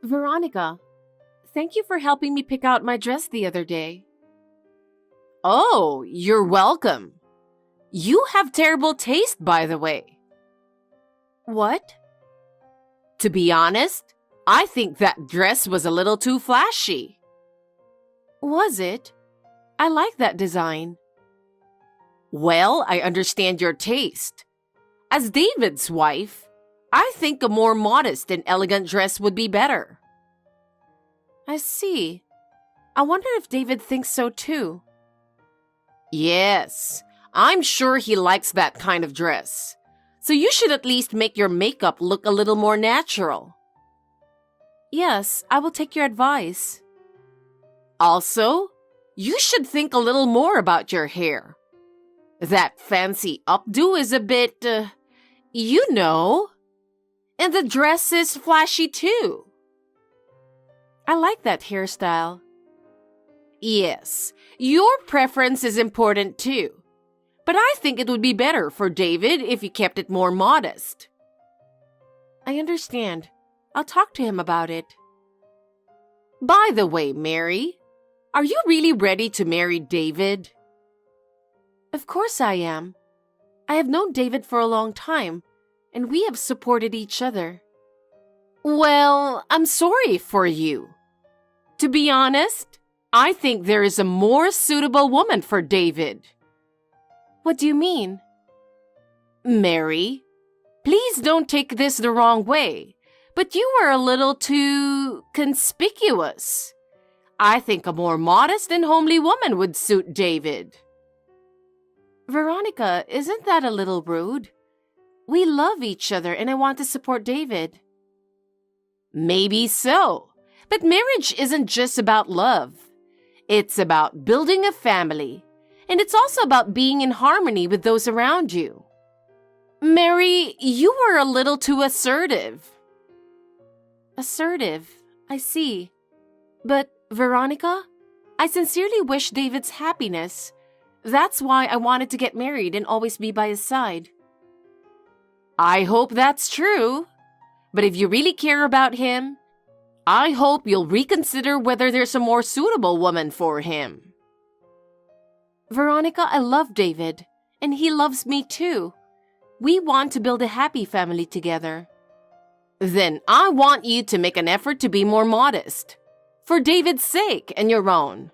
Veronica, thank you for helping me pick out my dress the other day. Oh, you're welcome. You have terrible taste, by the way. What? To be honest, I think that dress was a little too flashy. Was it? I like that design. Well, I understand your taste. As David's wife, I think a more modest and elegant dress would be better. I see. I wonder if David thinks so too. Yes, I'm sure he likes that kind of dress. So you should at least make your makeup look a little more natural. Yes, I will take your advice. Also, you should think a little more about your hair. That fancy updo is a bit, you know. And the dress is flashy too. I like that hairstyle. Yes, your preference is important too. But I think it would be better for David if you kept it more modest. I understand. I'll talk to him about it. By the way, Mary, are you really ready to marry David? Of course I am. I have known David for a long time, and we have supported each other. Well, I'm sorry for you. To be honest, I think there is a more suitable woman for David. What do you mean? Mary, please don't take this the wrong way, but you are a little too conspicuous. I think a more modest and homely woman would suit David. Veronica, isn't that a little rude? We love each other and I want to support David. Maybe so, but marriage isn't just about love. It's about building a family, and it's also about being in harmony with those around you. Mary, you are a little too assertive. Assertive, I see. But, Veronica, I sincerely wish David's happiness. That's why I wanted to get married and always be by his side. I hope that's true. But if you really care about him, I hope you'll reconsider whether there's a more suitable woman for him. Veronica, I love David, and he loves me too. We want to build a happy family together. Then I want you to make an effort to be more modest, for David's sake and your own.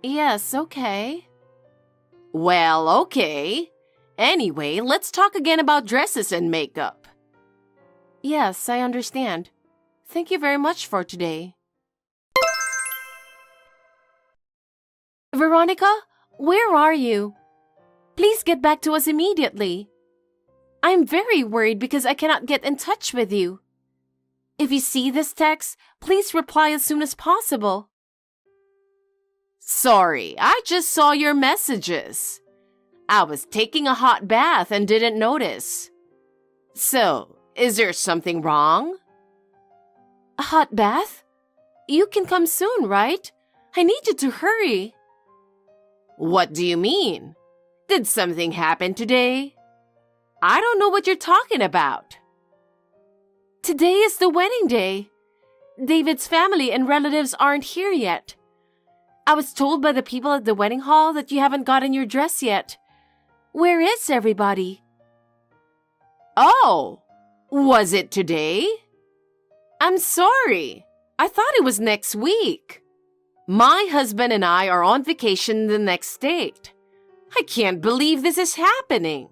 Yes, okay. Well, okay. Anyway, let's talk again about dresses and makeup. Yes, I understand. Thank you very much for today. Veronica, where are you? Please get back to us immediately. I'm very worried because I cannot get in touch with you. If you see this text, please reply as soon as possible. Sorry, I just saw your messages. I was taking a hot bath and didn't notice. So, is there something wrong? A hot bath? You can come soon, right? I need you to hurry. What do you mean? Did something happen today? I don't know what you're talking about. Today is the wedding day. David's family and relatives aren't here yet. I was told by the people at the wedding hall that you haven't gotten your dress yet. Where is everybody? Oh, was it today? I'm sorry. I thought it was next week. My husband and I are on vacation in the next state. I can't believe this is happening.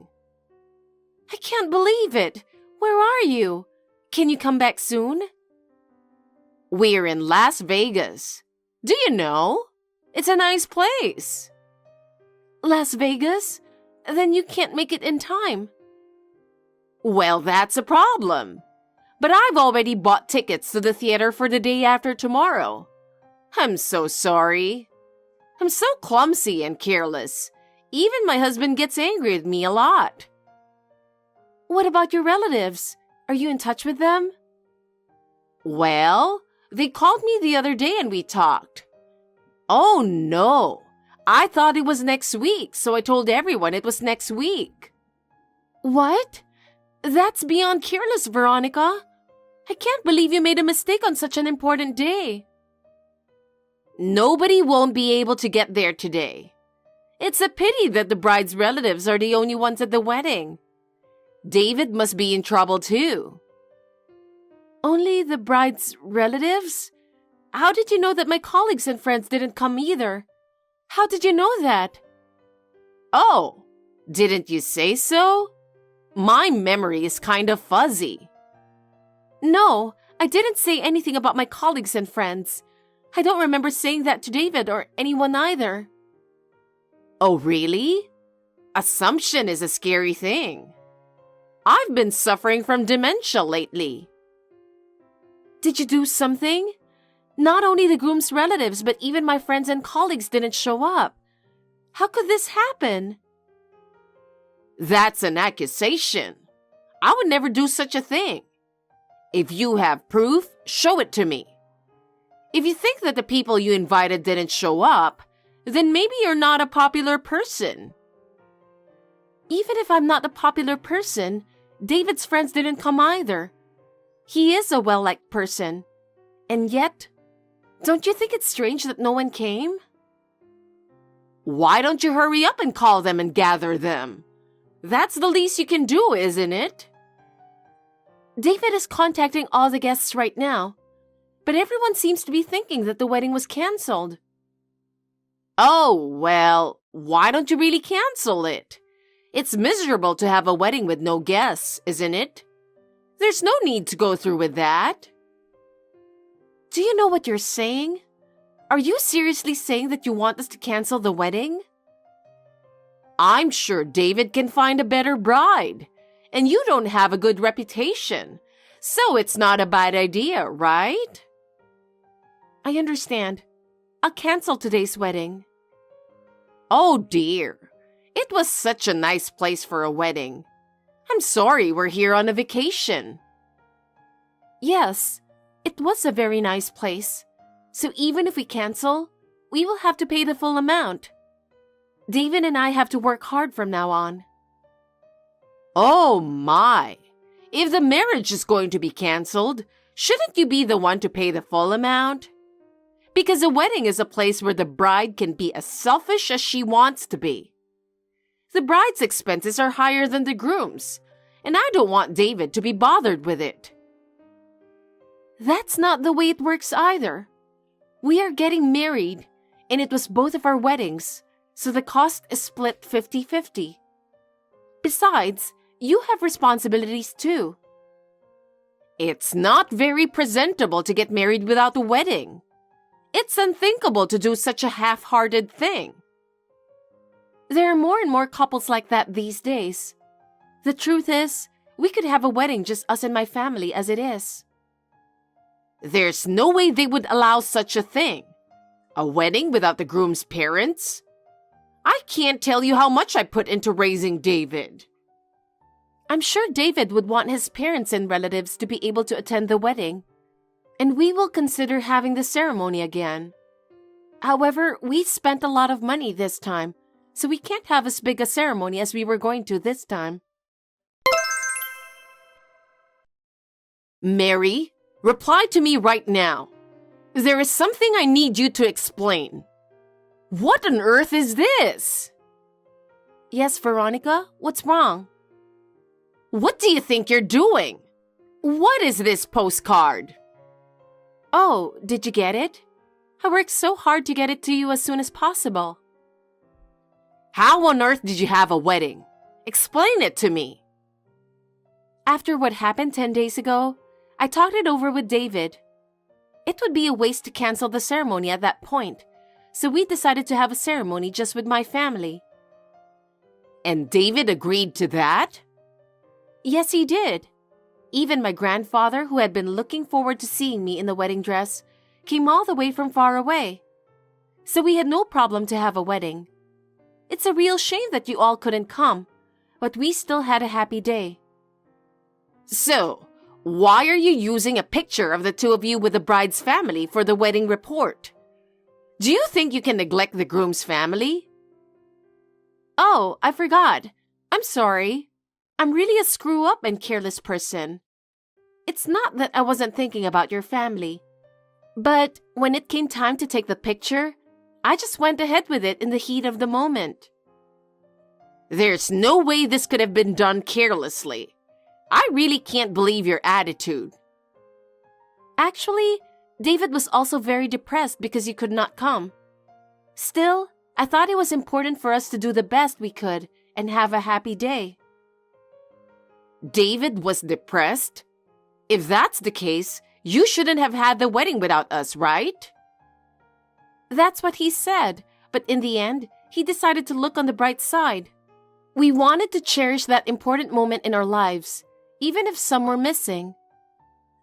I can't believe it. Where are you? Can you come back soon? We're in Las Vegas. Do you know? It's a nice place. Las Vegas? Then you can't make it in time. Well, that's a problem. But I've already bought tickets to the theater for the day after tomorrow. I'm so sorry. I'm so clumsy and careless. Even my husband gets angry at me a lot. What about your relatives? Are you in touch with them? Well, they called me the other day and we talked. Oh no, I thought it was next week, so I told everyone it was next week. What? That's beyond careless, Veronica. I can't believe you made a mistake on such an important day. Nobody won't be able to get there today. It's a pity that the bride's relatives are the only ones at the wedding. David must be in trouble too. Only the bride's relatives? How did you know that my colleagues and friends didn't come either? How did you know that? Oh, didn't you say so? My memory is kind of fuzzy. No, I didn't say anything about my colleagues and friends. I don't remember saying that to David or anyone either. Oh, really? Assumption is a scary thing. I've been suffering from dementia lately. Did you do something? Not only the groom's relatives, but even my friends and colleagues didn't show up. How could this happen? That's an accusation. I would never do such a thing. If you have proof, show it to me. If you think that the people you invited didn't show up, then maybe you're not a popular person. Even if I'm not a popular person, David's friends didn't come either. He is a well-liked person. And yet, don't you think it's strange that no one came? Why don't you hurry up and call them and gather them? That's the least you can do, isn't it? David is contacting all the guests right now, but everyone seems to be thinking that the wedding was canceled. Oh, well, why don't you really cancel it? It's miserable to have a wedding with no guests, isn't it? There's no need to go through with that. Do you know what you're saying? Are you seriously saying that you want us to cancel the wedding? I'm sure David can find a better bride, and you don't have a good reputation, so it's not a bad idea, right? I understand. I'll cancel today's wedding. Oh dear, it was such a nice place for a wedding. I'm sorry we're here on a vacation. Yes, it was a very nice place. So even if we cancel, we will have to pay the full amount. David and I have to work hard from now on. Oh my! If the marriage is going to be canceled, shouldn't you be the one to pay the full amount? Because a wedding is a place where the bride can be as selfish as she wants to be. The bride's expenses are higher than the groom's, and I don't want David to be bothered with it. That's not the way it works either. We are getting married, and it was both of our weddings, so the cost is split 50-50. Besides, you have responsibilities too. It's not very presentable to get married without a wedding. It's unthinkable to do such a half-hearted thing. There are more and more couples like that these days. The truth is, we could have a wedding just us and my family as it is. There's no way they would allow such a thing. A wedding without the groom's parents? I can't tell you how much I put into raising David. I'm sure David would want his parents and relatives to be able to attend the wedding, and we will consider having the ceremony again. However, we spent a lot of money this time, so we can't have as big a ceremony as we were going to this time. Mary, reply to me right now. There is something I need you to explain. What on earth is this? Yes, Veronica, what's wrong? What do you think you're doing? What is this postcard? Oh, did you get it? I worked so hard to get it to you as soon as possible. How on earth did you have a wedding? Explain it to me. After what happened 10 days ago, I talked it over with David. It would be a waste to cancel the ceremony at that point, so we decided to have a ceremony just with my family. And David agreed to that? Yes, he did. Even my grandfather, who had been looking forward to seeing me in the wedding dress, came all the way from far away. So we had no problem to have a wedding. It's a real shame that you all couldn't come, but we still had a happy day. So, why are you using a picture of the two of you with the bride's family for the wedding report? Do you think you can neglect the groom's family? Oh, I forgot. I'm sorry. I'm really a screw-up and careless person. It's not that I wasn't thinking about your family. But when it came time to take the picture, I just went ahead with it in the heat of the moment. There's no way this could have been done carelessly. I really can't believe your attitude. Actually, David was also very depressed because you could not come. Still, I thought it was important for us to do the best we could and have a happy day. David was depressed? If that's the case, you shouldn't have had the wedding without us, right? That's what he said, but in the end, he decided to look on the bright side. We wanted to cherish that important moment in our lives, even if some were missing.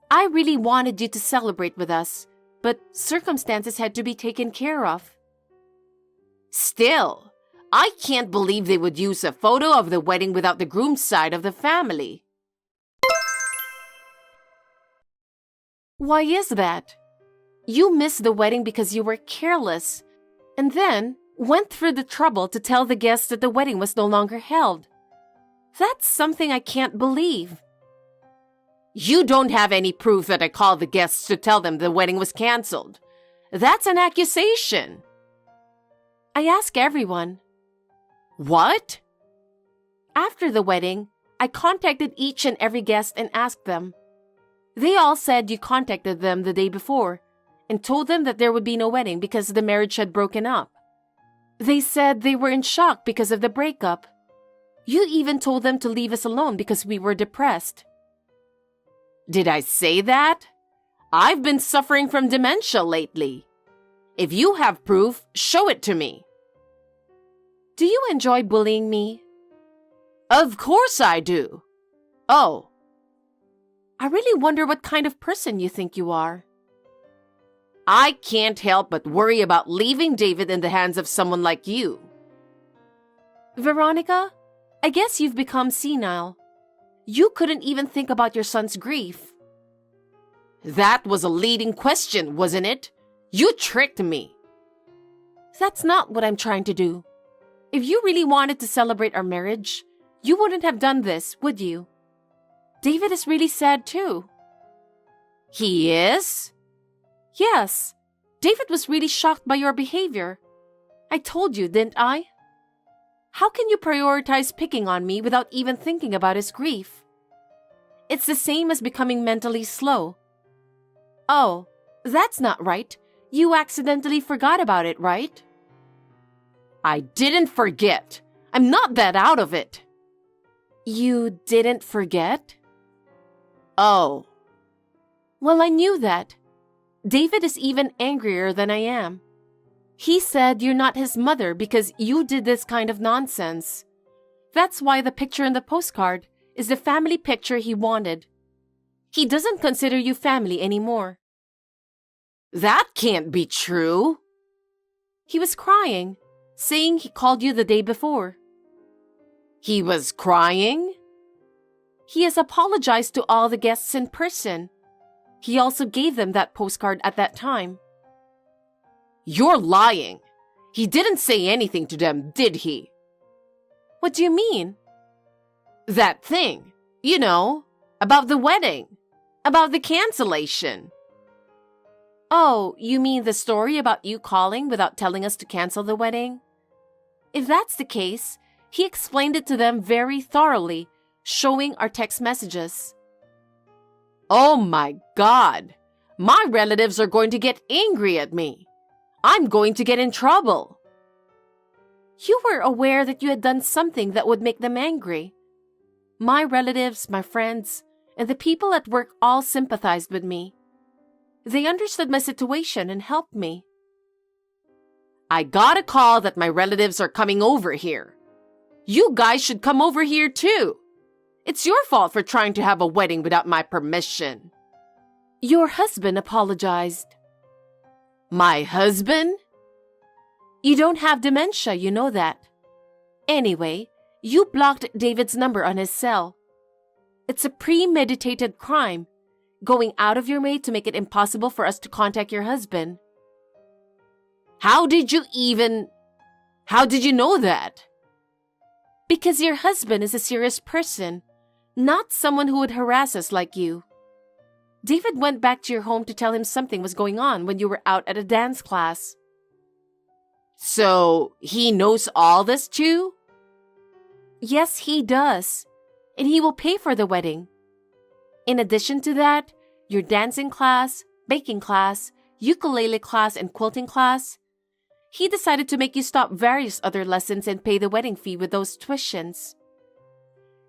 I really wanted you to celebrate with us, but circumstances had to be taken care of. Still, I can't believe they would use a photo of the wedding without the groom's side of the family. Why is that? You missed the wedding because you were careless, and then went through the trouble to tell the guests that the wedding was no longer held. That's something I can't believe. You don't have any proof that I called the guests to tell them the wedding was canceled. That's an accusation. I asked everyone. What? After the wedding, I contacted each and every guest and asked them. They all said you contacted them the day before and told them that there would be no wedding because the marriage had broken up. They said they were in shock because of the breakup. You even told them to leave us alone because we were depressed. Did I say that? I've been suffering from dementia lately. If you have proof, show it to me. Do you enjoy bullying me? Of course I do. Oh. I really wonder what kind of person you think you are. I can't help but worry about leaving David in the hands of someone like you. Veronica, I guess you've become senile. You couldn't even think about your son's grief. That was a leading question, wasn't it? You tricked me. That's not what I'm trying to do. If you really wanted to celebrate our marriage, you wouldn't have done this, would you? David is really sad too. He is? Yes. David was really shocked by your behavior. I told you, didn't I? How can you prioritize picking on me without even thinking about his grief? It's the same as becoming mentally slow. Oh, that's not right. You accidentally forgot about it, right? I didn't forget. I'm not that out of it. You didn't forget? Oh. Well, I knew that. David is even angrier than I am. He said you're not his mother because you did this kind of nonsense. That's why the picture in the postcard is the family picture he wanted. He doesn't consider you family anymore. That can't be true. He was crying, saying he called you the day before. He was crying? He has apologized to all the guests in person. He also gave them that postcard at that time. You're lying. He didn't say anything to them, did he? What do you mean? That thing, you know, about the wedding, about the cancellation. Oh, you mean the story about you calling without telling us to cancel the wedding? If that's the case, he explained it to them very thoroughly, showing our text messages. Oh my God! My relatives are going to get angry at me. I'm going to get in trouble. You were aware that you had done something that would make them angry. My relatives, my friends, and the people at work all sympathized with me. They understood my situation and helped me. I got a call that my relatives are coming over here. You guys should come over here too. It's your fault for trying to have a wedding without my permission. Your husband apologized. My husband? You don't have dementia, you know that. Anyway, you blocked David's number on his cell. It's a premeditated crime, going out of your way to make it impossible for us to contact your husband. How did you know that? Because your husband is a serious person, not someone who would harass us like you. David went back to your home to tell him something was going on when you were out at a dance class. So, he knows all this too? Yes, he does. And he will pay for the wedding. In addition to that, your dancing class, baking class, ukulele class, and quilting class, he decided to make you stop various other lessons and pay the wedding fee with those tuitions.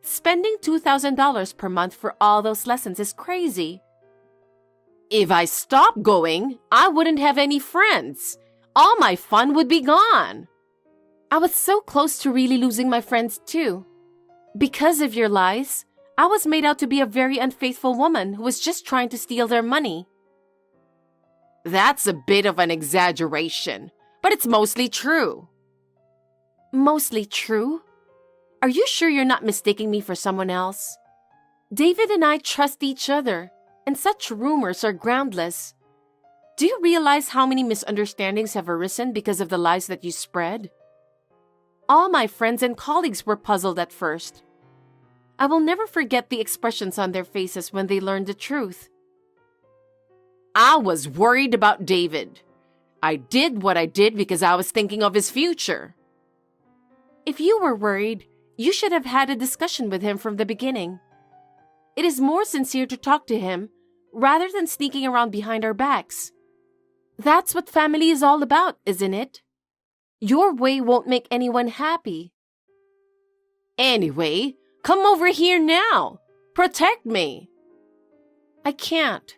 Spending $2,000 per month for all those lessons is crazy. If I stopped going, I wouldn't have any friends. All my fun would be gone. I was so close to really losing my friends too. Because of your lies, I was made out to be a very unfaithful woman who was just trying to steal their money. That's a bit of an exaggeration, but it's mostly true. Mostly true? Are you sure you're not mistaking me for someone else? David and I trust each other, and such rumors are groundless. Do you realize how many misunderstandings have arisen because of the lies that you spread? All my friends and colleagues were puzzled at first. I will never forget the expressions on their faces when they learned the truth. I was worried about David. I did what I did because I was thinking of his future. If you were worried, you should have had a discussion with him from the beginning. It is more sincere to talk to him rather than sneaking around behind our backs. That's what family is all about, isn't it? Your way won't make anyone happy. Anyway, come over here now. Protect me. I can't.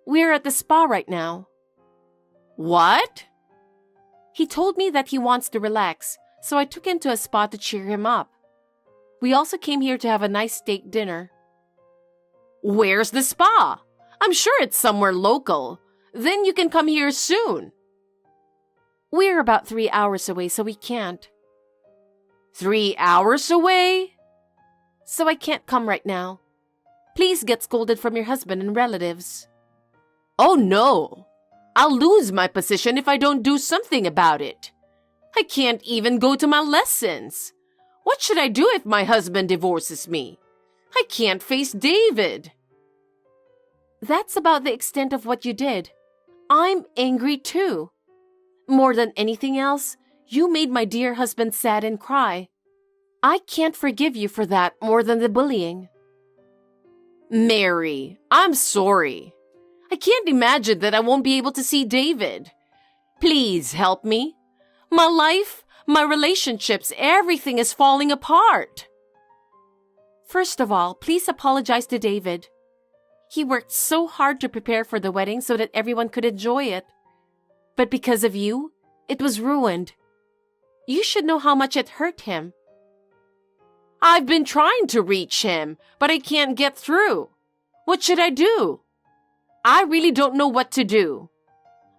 We're at the spa right now. What? He told me that he wants to relax, so I took him to a spa to cheer him up. We also came here to have a nice steak dinner. Where's the spa? I'm sure it's somewhere local. Then you can come here soon. We're about 3 hours away, so we can't. 3 hours away? So I can't come right now. Please get scolded from your husband and relatives. Oh no! I'll lose my position if I don't do something about it. I can't even go to my lessons. What should I do if my husband divorces me? I can't face David. That's about the extent of what you did. I'm angry too. More than anything else, you made my dear husband sad and cry. I can't forgive you for that more than the bullying. Mary, I'm sorry. I can't imagine that I won't be able to see David. Please help me. My life, my relationships, everything is falling apart. First of all, please apologize to David. He worked so hard to prepare for the wedding so that everyone could enjoy it. But because of you, it was ruined. You should know how much it hurt him. I've been trying to reach him, but I can't get through. What should I do? I really don't know what to do.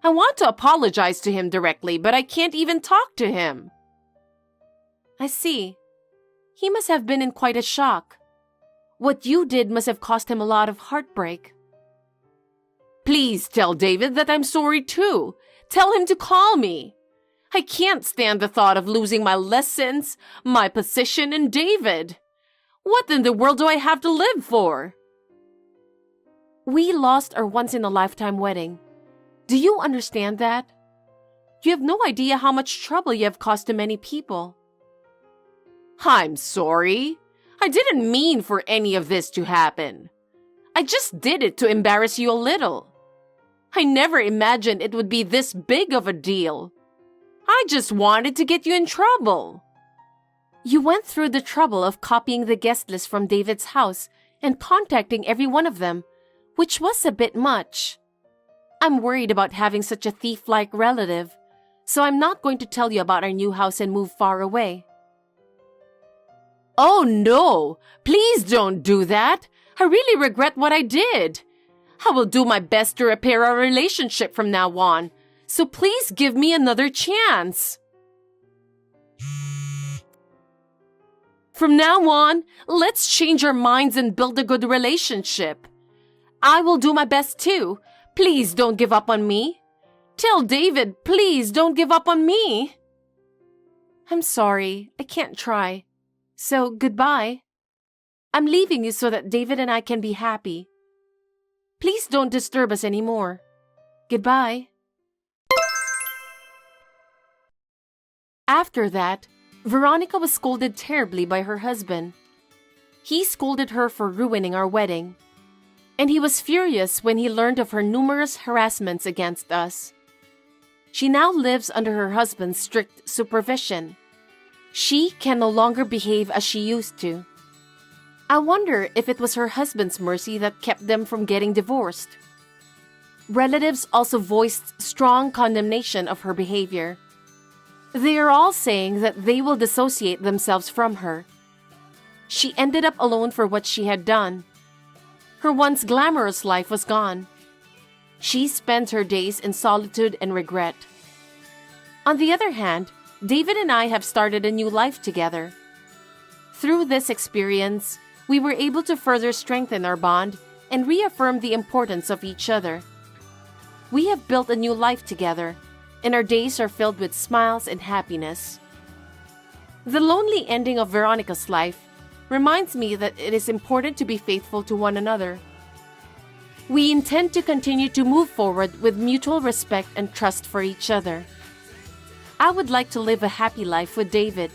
I want to apologize to him directly, but I can't even talk to him. I see. He must have been in quite a shock. What you did must have cost him a lot of heartbreak. Please tell David that I'm sorry too. Tell him to call me. I can't stand the thought of losing my lessons, my position, and David. What in the world do I have to live for? We lost our once-in-a-lifetime wedding. Do you understand that? You have no idea how much trouble you have caused to many people. I'm sorry. I didn't mean for any of this to happen. I just did it to embarrass you a little. I never imagined it would be this big of a deal. I just wanted to get you in trouble. You went through the trouble of copying the guest list from David's house and contacting every one of them, which was a bit much. I'm worried about having such a thief-like relative, so I'm not going to tell you about our new house and move far away. Oh no! Please don't do that! I really regret what I did. I will do my best to repair our relationship from now on, so please give me another chance. From now on, let's change our minds and build a good relationship. I will do my best too. Please don't give up on me. Tell David, please don't give up on me. I'm sorry, I can't try. So, goodbye. I'm leaving you so that David and I can be happy. Please don't disturb us anymore. Goodbye. After that, Veronica was scolded terribly by her husband. He scolded her for ruining our wedding, and he was furious when he learned of her numerous harassments against us. She now lives under her husband's strict supervision. She can no longer behave as she used to. I wonder if it was her husband's mercy that kept them from getting divorced. Relatives also voiced strong condemnation of her behavior. They are all saying that they will dissociate themselves from her. She ended up alone for what she had done. Her once glamorous life was gone. She spends her days in solitude and regret. On the other hand, David and I have started a new life together. Through this experience, we were able to further strengthen our bond and reaffirm the importance of each other. We have built a new life together, and our days are filled with smiles and happiness. The lonely ending of Veronica's life reminds me that it is important to be faithful to one another. We intend to continue to move forward with mutual respect and trust for each other. I would like to live a happy life with David.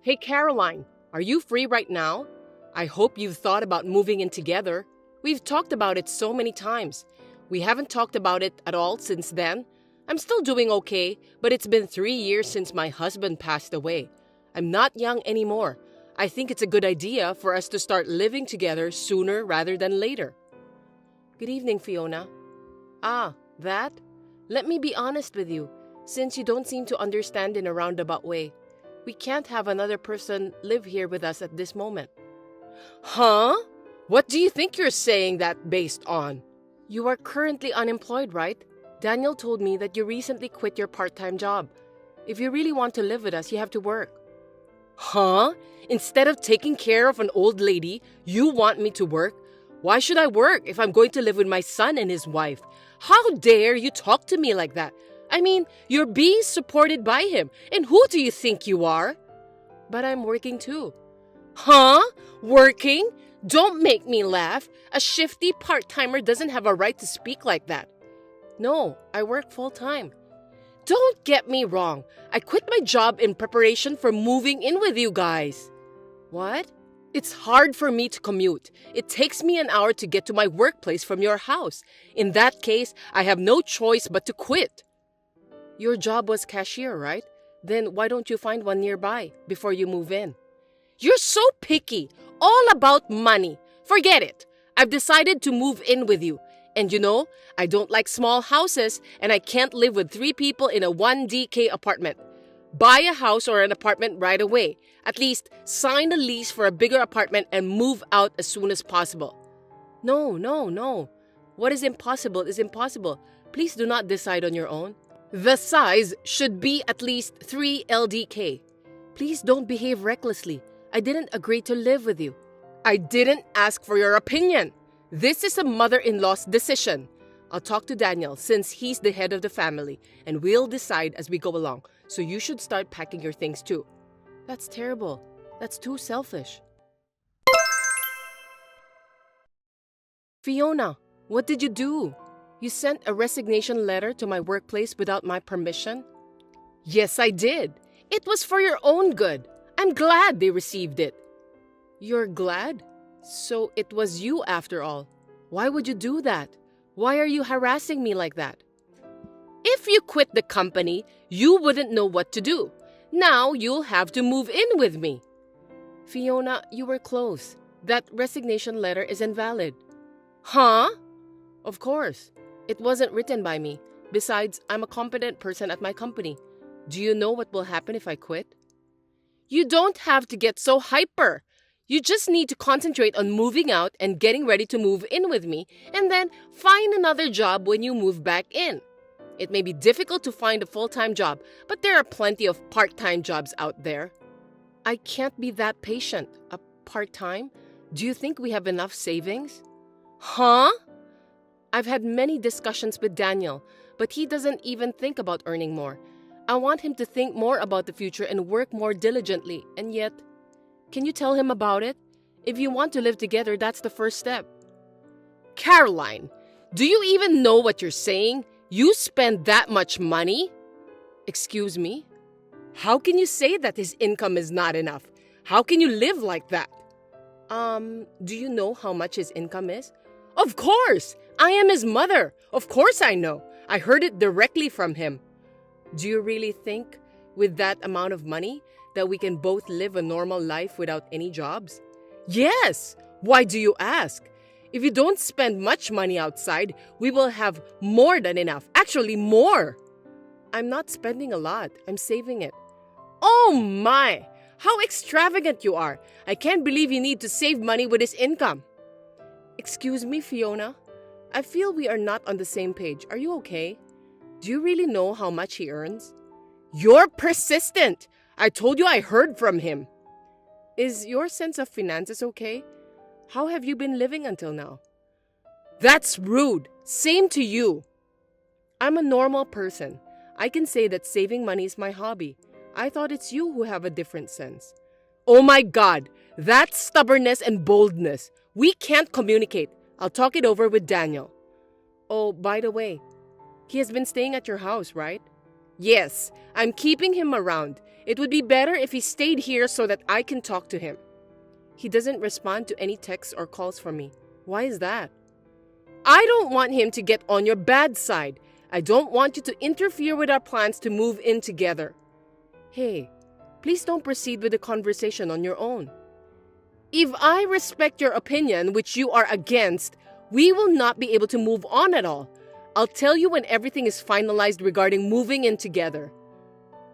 Hey Caroline, are you free right now? I hope you've thought about moving in together. We've talked about it so many times. We haven't talked about it at all since then. I'm still doing okay, but it's been 3 years since my husband passed away. I'm not young anymore. I think it's a good idea for us to start living together sooner rather than later. Good evening, Fiona. Ah, that? Let me be honest with you, since you don't seem to understand in a roundabout way. We can't have another person live here with us at this moment. Huh? What do you think you're saying that based on? You are currently unemployed, right? Daniel told me that you recently quit your part-time job. If you really want to live with us, you have to work. Huh? Instead of taking care of an old lady, you want me to work? Why should I work if I'm going to live with my son and his wife? How dare you talk to me like that? I mean, you're being supported by him, and who do you think you are? But I'm working too. Huh? Working? Don't make me laugh. A shifty part-timer doesn't have a right to speak like that. No, I work full-time. Don't get me wrong. I quit my job in preparation for moving in with you guys. What? It's hard for me to commute. It takes me an hour to get to my workplace from your house. In that case, I have no choice but to quit. Your job was cashier, right? Then why don't you find one nearby before you move in? You're so picky. All about money. Forget it. I've decided to move in with you. And you know, I don't like small houses and I can't live with 3 people in a 1DK apartment. Buy a house or an apartment right away. At least sign a lease for a bigger apartment and move out as soon as possible. No. What is impossible is impossible. Please do not decide on your own. The size should be at least 3 LDK. Please don't behave recklessly. I didn't agree to live with you. I didn't ask for your opinion. This is a mother-in-law's decision. I'll talk to Daniel since he's the head of the family, and we'll decide as we go along. So you should start packing your things too. That's terrible. That's too selfish. Fiona, what did you do? You sent a resignation letter to my workplace without my permission? Yes, I did. It was for your own good. I'm glad they received it. You're glad? So it was you after all. Why would you do that? Why are you harassing me like that? If you quit the company, you wouldn't know what to do. Now you'll have to move in with me. Fiona, you were close. That resignation letter is invalid. Huh? Of course. It wasn't written by me. Besides, I'm a competent person at my company. Do you know what will happen if I quit? You don't have to get so hyper. You just need to concentrate on moving out and getting ready to move in with me, and then find another job when you move back in. It may be difficult to find a full-time job, but there are plenty of part-time jobs out there. I can't be that patient. A part-time? Do you think we have enough savings? Huh? I've had many discussions with Daniel, but he doesn't even think about earning more. I want him to think more about the future and work more diligently, and yet, Can you tell him about it? If you want to live together, that's the first step. Caroline, do you even know what you're saying? You spend that much money? Excuse me? How can you say that his income is not enough? How can you live like that? Do you know how much his income is? Of course! I am his mother. Of course I know. I heard it directly from him. Do you really think, with that amount of money, that we can both live a normal life without any jobs? Yes! Why do you ask? If you don't spend much money outside, we will have more than enough. Actually, more. I'm not spending a lot. I'm saving it. Oh my! How extravagant you are. I can't believe you need to save money with his income. Excuse me, Fiona. I feel we are not on the same page. Are you okay? Do you really know how much he earns? You're persistent. I told you I heard from him. Is your sense of finances okay? How have you been living until now? That's rude. Same to you. I'm a normal person. I can say that saving money is my hobby. I thought it's you who have a different sense. Oh my God, that's stubbornness and boldness. We can't communicate. I'll talk it over with Daniel. Oh, by the way, he has been staying at your house, right? Yes, I'm keeping him around. It would be better if he stayed here so that I can talk to him. He doesn't respond to any texts or calls from me. Why is that? I don't want him to get on your bad side. I don't want you to interfere with our plans to move in together. Hey, please don't proceed with the conversation on your own. If I respect your opinion, which you are against, we will not be able to move on at all. I'll tell you when everything is finalized regarding moving in together.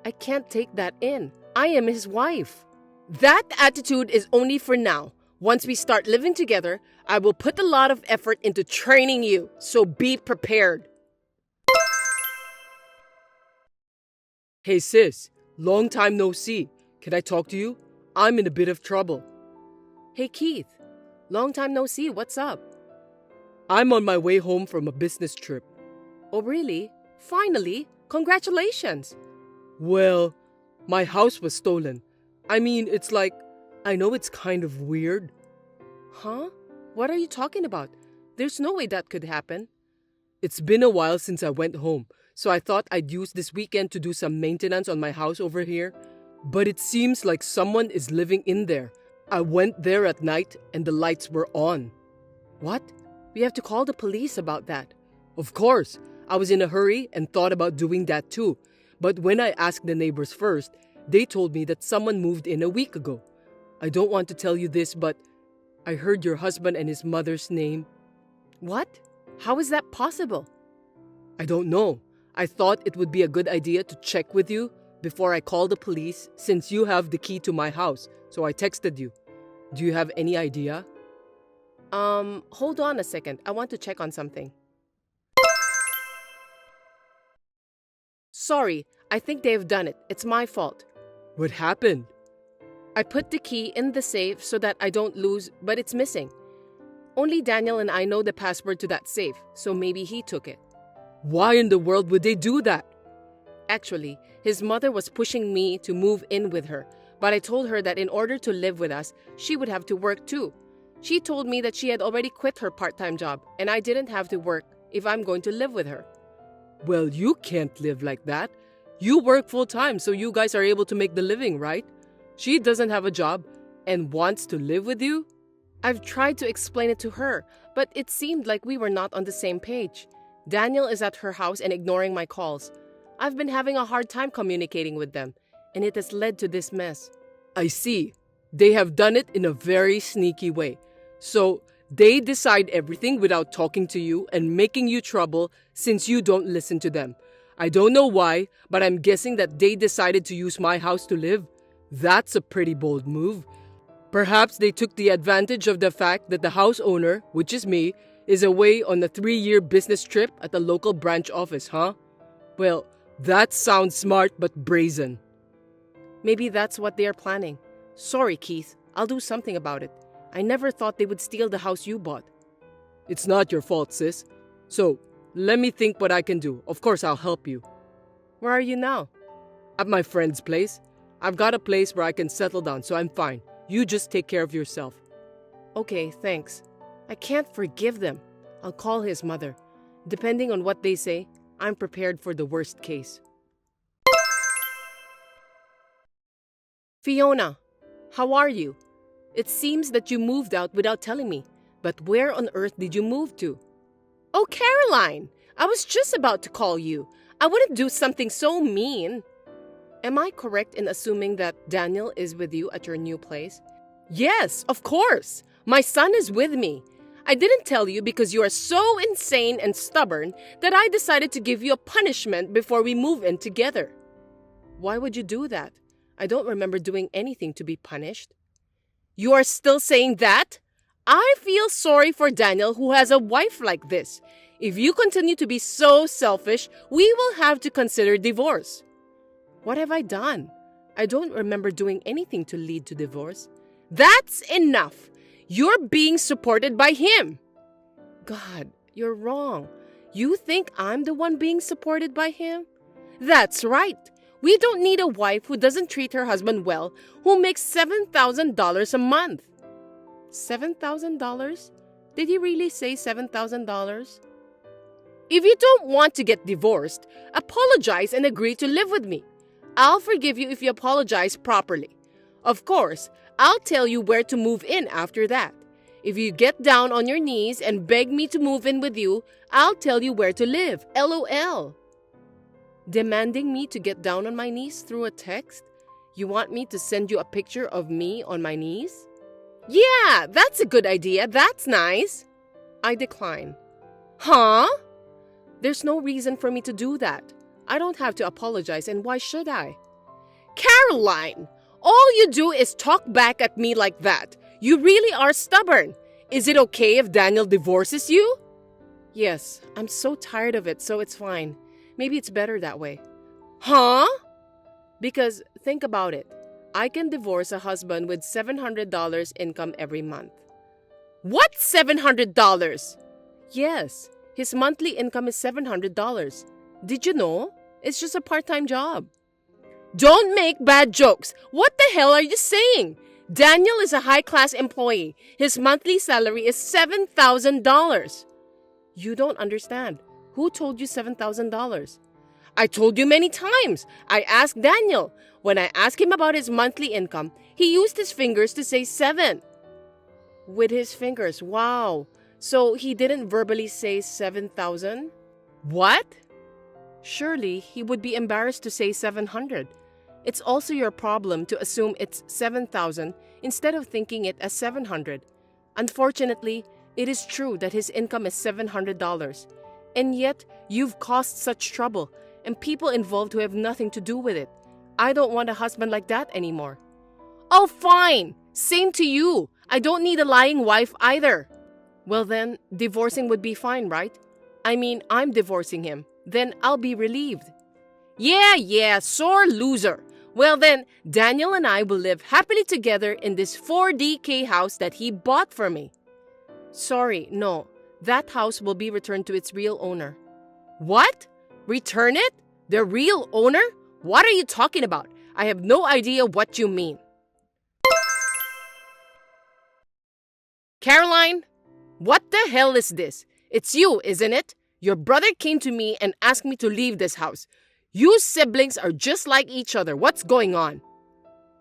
I can't take that in. I am his wife. That attitude is only for now. Once we start living together, I will put a lot of effort into training you, so be prepared. Hey sis, long time no see. Can I talk to you? I'm in a bit of trouble. Hey Keith, long time no see. What's up? I'm on my way home from a business trip. Oh really? Finally? Congratulations. Well, my house was stolen. I mean, it's like, I know it's kind of weird. Huh? What are you talking about? There's no way that could happen. It's been a while since I went home, so I thought I'd use this weekend to do some maintenance on my house over here. But it seems like someone is living in there. I went there at night and the lights were on. What? We have to call the police about that. Of course, I was in a hurry and thought about doing that too. But when I asked the neighbors first, they told me that someone moved in a week ago. I don't want to tell you this, but I heard your husband and his mother's name. What? How is that possible? I don't know. I thought it would be a good idea to check with you before I call the police since you have the key to my house, so I texted you. Do you have any idea? Hold on a second. I want to check on something. Sorry, I think they've done it. It's my fault. What happened? I put the key in the safe so that I don't lose, but it's missing. Only Daniel and I know the password to that safe, so maybe he took it. Why in the world would they do that? Actually, his mother was pushing me to move in with her, but I told her that in order to live with us, she would have to work too. She told me that she had already quit her part-time job, and I didn't have to work if I'm going to live with her. Well, you can't live like that. You work full-time, so you guys are able to make the living, right? She doesn't have a job and wants to live with you? I've tried to explain it to her, but it seemed like we were not on the same page. Daniel is at her house and ignoring my calls. I've been having a hard time communicating with them, and it has led to this mess. I see. They have done it in a very sneaky way. So, they decide everything without talking to you and making you trouble since you don't listen to them. I don't know why, but I'm guessing that they decided to use my house to live. That's a pretty bold move. Perhaps they took the advantage of the fact that the house owner, which is me, is away on a 3-year business trip at the local branch office, huh? Well, that sounds smart but brazen. Maybe that's what they are planning. Sorry, Keith. I'll do something about it. I never thought they would steal the house you bought. It's not your fault, sis. So, let me think what I can do. Of course, I'll help you. Where are you now? At my friend's place. I've got a place where I can settle down, so I'm fine. You just take care of yourself. Okay, thanks. I can't forgive them. I'll call his mother. Depending on what they say, I'm prepared for the worst case. Fiona, how are you? It seems that you moved out without telling me. But where on earth did you move to? Oh, Caroline! I was just about to call you. I wouldn't do something so mean. Am I correct in assuming that Daniel is with you at your new place? Yes, of course. My son is with me. I didn't tell you because you are so insane and stubborn that I decided to give you a punishment before we move in together. Why would you do that? I don't remember doing anything to be punished. You are still saying that? I feel sorry for Daniel who has a wife like this. If you continue to be so selfish, we will have to consider divorce. What have I done? I don't remember doing anything to lead to divorce. That's enough. You're being supported by him. God, you're wrong. You think I'm the one being supported by him? That's right. We don't need a wife who doesn't treat her husband well, who makes $7,000 a month. $7,000? Did he really say $7,000? If you don't want to get divorced, apologize and agree to live with me. I'll forgive you if you apologize properly. Of course, I'll tell you where to move in after that. If you get down on your knees and beg me to move in with you, I'll tell you where to live. LOL. Demanding me to get down on my knees through a text? You want me to send you a picture of me on my knees? Yeah, that's a good idea. That's nice. I decline. Huh? There's no reason for me to do that. I don't have to apologize, and why should I? Caroline, all you do is talk back at me like that. You really are stubborn. Is it okay if Daniel divorces you? Yes, I'm so tired of it, so it's fine. Maybe it's better that way. Huh? Because think about it. I can divorce a husband with $700 income every month. What $700? Yes, his monthly income is $700. Did you know? It's just a part-time job. Don't make bad jokes. What the hell are you saying? Daniel is a high-class employee. His monthly salary is $7,000. You don't understand. Who told you $7,000? I told you many times. I asked Daniel. When I asked him about his monthly income, he used his fingers to say 7. With his fingers, wow. So he didn't verbally say 7,000? What? Surely he would be embarrassed to say 700. It's also your problem to assume it's 7,000 instead of thinking it as 700. Unfortunately, it is true that his income is $700. And yet, you've caused such trouble and people involved who have nothing to do with it. I don't want a husband like that anymore. Oh, fine. Same to you. I don't need a lying wife either. Well then, divorcing would be fine, right? I mean, I'm divorcing him. Then I'll be relieved. Yeah, sore loser. Well then, Daniel and I will live happily together in this 4DK house that he bought for me. Sorry, no. That house will be returned to its real owner. What? Return it? The real owner? What are you talking about? I have no idea what you mean. Caroline, what the hell is this? It's you, isn't it? Your brother came to me and asked me to leave this house. You siblings are just like each other. What's going on?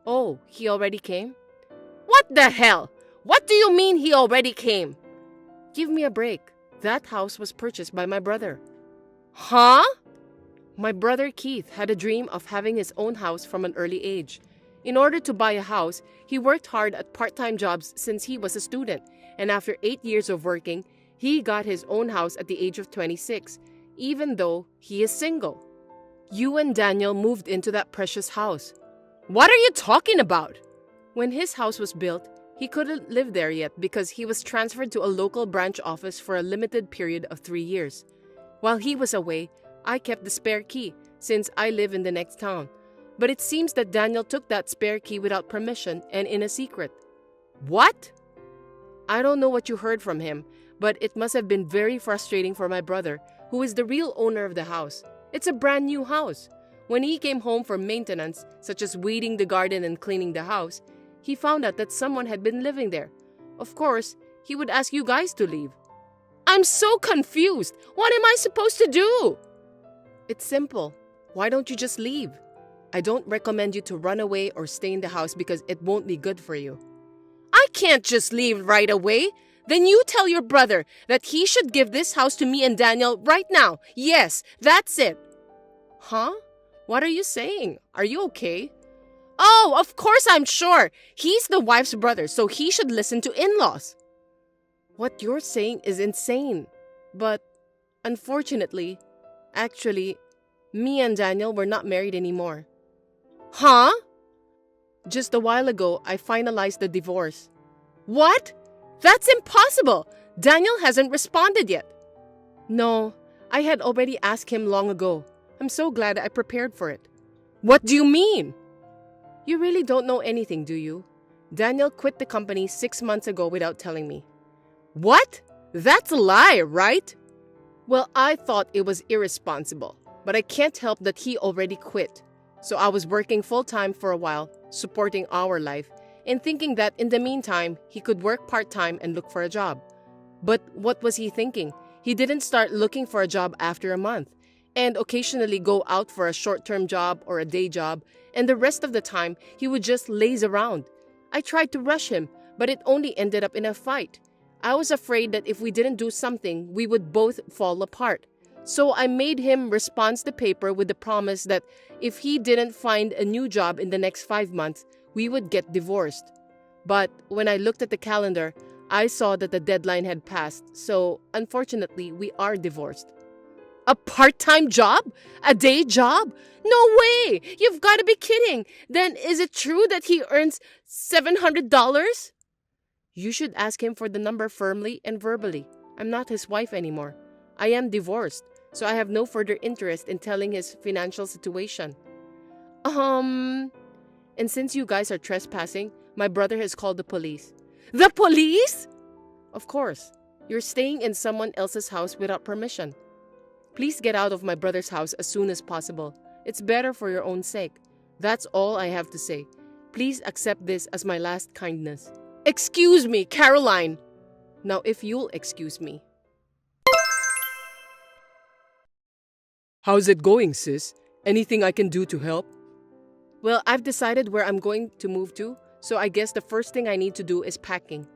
Oh, he already came? What the hell? What do you mean he already came? Give me a break. That house was purchased by my brother. Huh? My brother Keith had a dream of having his own house from an early age. In order to buy a house, he worked hard at part-time jobs since he was a student, and after 8 years of working, he got his own house at the age of 26, even though he is single. You and Daniel moved into that precious house. What are you talking about? When his house was built, he couldn't live there yet because he was transferred to a local branch office for a limited period of 3 years. While he was away, I kept the spare key since I live in the next town. But it seems that Daniel took that spare key without permission and in a secret. What? I don't know what you heard from him, but it must have been very frustrating for my brother, who is the real owner of the house. It's a brand new house. When he came home for maintenance, such as weeding the garden and cleaning the house, he found out that someone had been living there. Of course, he would ask you guys to leave. I'm so confused. What am I supposed to do? It's simple. Why don't you just leave? I don't recommend you to run away or stay in the house because it won't be good for you. I can't just leave right away. Then you tell your brother that he should give this house to me and Daniel right now. Yes, that's it. Huh? What are you saying? Are you okay? Oh, of course I'm sure. He's the wife's brother, so he should listen to in-laws. What you're saying is insane. But unfortunately, actually, me and Daniel were not married anymore. Huh? Just a while ago, I finalized the divorce. What? That's impossible! Daniel hasn't responded yet. No, I had already asked him long ago. I'm so glad I prepared for it. What do you mean? You really don't know anything, do you? Daniel quit the company 6 months ago without telling me. What? That's a lie, right? Well, I thought it was irresponsible, but I can't help that he already quit. So I was working full-time for a while, supporting our life, and thinking that in the meantime, he could work part-time and look for a job. But what was he thinking? He didn't start looking for a job after a month, and occasionally go out for a short-term job or a day job, and the rest of the time, he would just laze around. I tried to rush him, but it only ended up in a fight. I was afraid that if we didn't do something, we would both fall apart. So I made him respond the paper with the promise that if he didn't find a new job in the next 5 months, we would get divorced. But when I looked at the calendar, I saw that the deadline had passed, so unfortunately, we are divorced. A part-time job? A day job? No way! You've got to be kidding! Then is it true that he earns $700? You should ask him for the number firmly and verbally. I'm not his wife anymore. I am divorced, so I have no further interest in telling his financial situation. And since you guys are trespassing, my brother has called the police. The police? Of course. You're staying in someone else's house without permission. Please get out of my brother's house as soon as possible. It's better for your own sake. That's all I have to say. Please accept this as my last kindness. Excuse me, Caroline! Now if you'll excuse me. How's it going, sis? Anything I can do to help? Well, I've decided where I'm going to move to, so I guess the first thing I need to do is packing.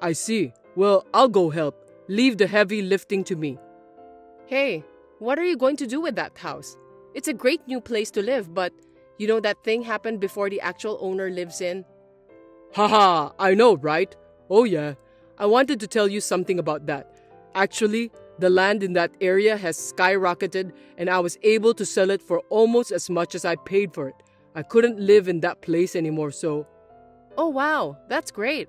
I see. Well, I'll go help. Leave the heavy lifting to me. Hey, what are you going to do with that house? It's a great new place to live, but you know that thing happened before the actual owner lives in? Haha, I know, right? Oh yeah, I wanted to tell you something about that. Actually, the land in that area has skyrocketed and I was able to sell it for almost as much as I paid for it. I couldn't live in that place anymore, so... Oh wow, that's great.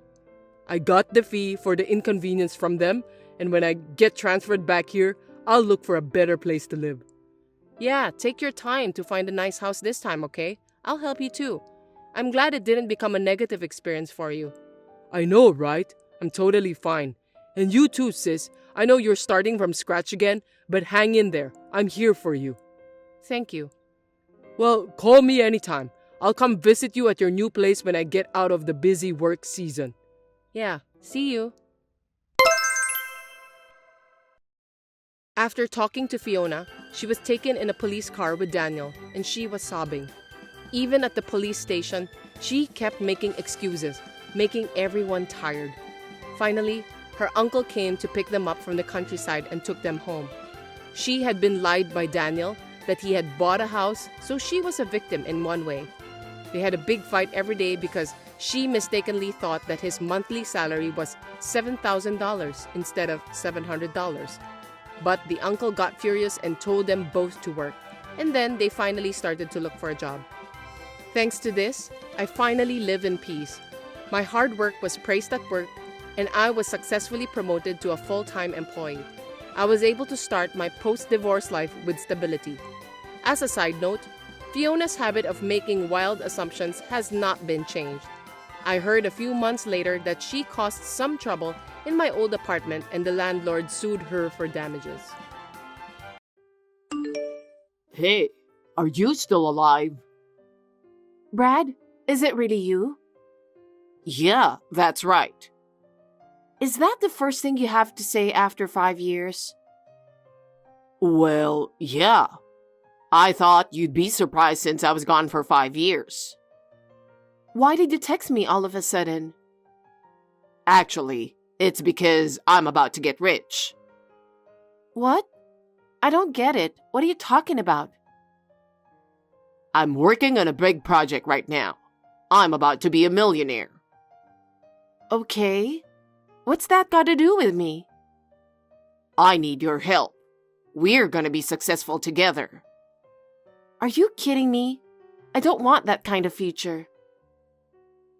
I got the fee for the inconvenience from them, and when I get transferred back here, I'll look for a better place to live. Yeah, take your time to find a nice house this time, okay? I'll help you too. I'm glad it didn't become a negative experience for you. I know, right? I'm totally fine. And you too, sis. I know you're starting from scratch again, but hang in there. I'm here for you. Thank you. Well, call me anytime. I'll come visit you at your new place when I get out of the busy work season. Yeah, see you. After talking to Fiona, she was taken in a police car with Daniel, and she was sobbing. Even at the police station, she kept making excuses, making everyone tired. Finally, her uncle came to pick them up from the countryside and took them home. She had been lied by Daniel that he had bought a house, so she was a victim in one way. They had a big fight every day because she mistakenly thought that his monthly salary was $7,000 instead of $700. But the uncle got furious and told them both to work, and then they finally started to look for a job. Thanks to this, I finally live in peace. My hard work was praised at work, and I was successfully promoted to a full-time employee. I was able to start my post-divorce life with stability. As a side note, Fiona's habit of making wild assumptions has not been changed. I heard a few months later that she caused some trouble in my old apartment and the landlord sued her for damages. Hey, are you still alive? Brad, is it really you? Yeah, that's right. Is that the first thing you have to say after 5 years? Well, yeah. I thought you'd be surprised since I was gone for 5 years. Why did you text me all of a sudden? Actually, it's because I'm about to get rich. What? I don't get it. What are you talking about? I'm working on a big project right now. I'm about to be a millionaire. Okay. What's that got to do with me? I need your help. We're gonna be successful together. Are you kidding me? I don't want that kind of future.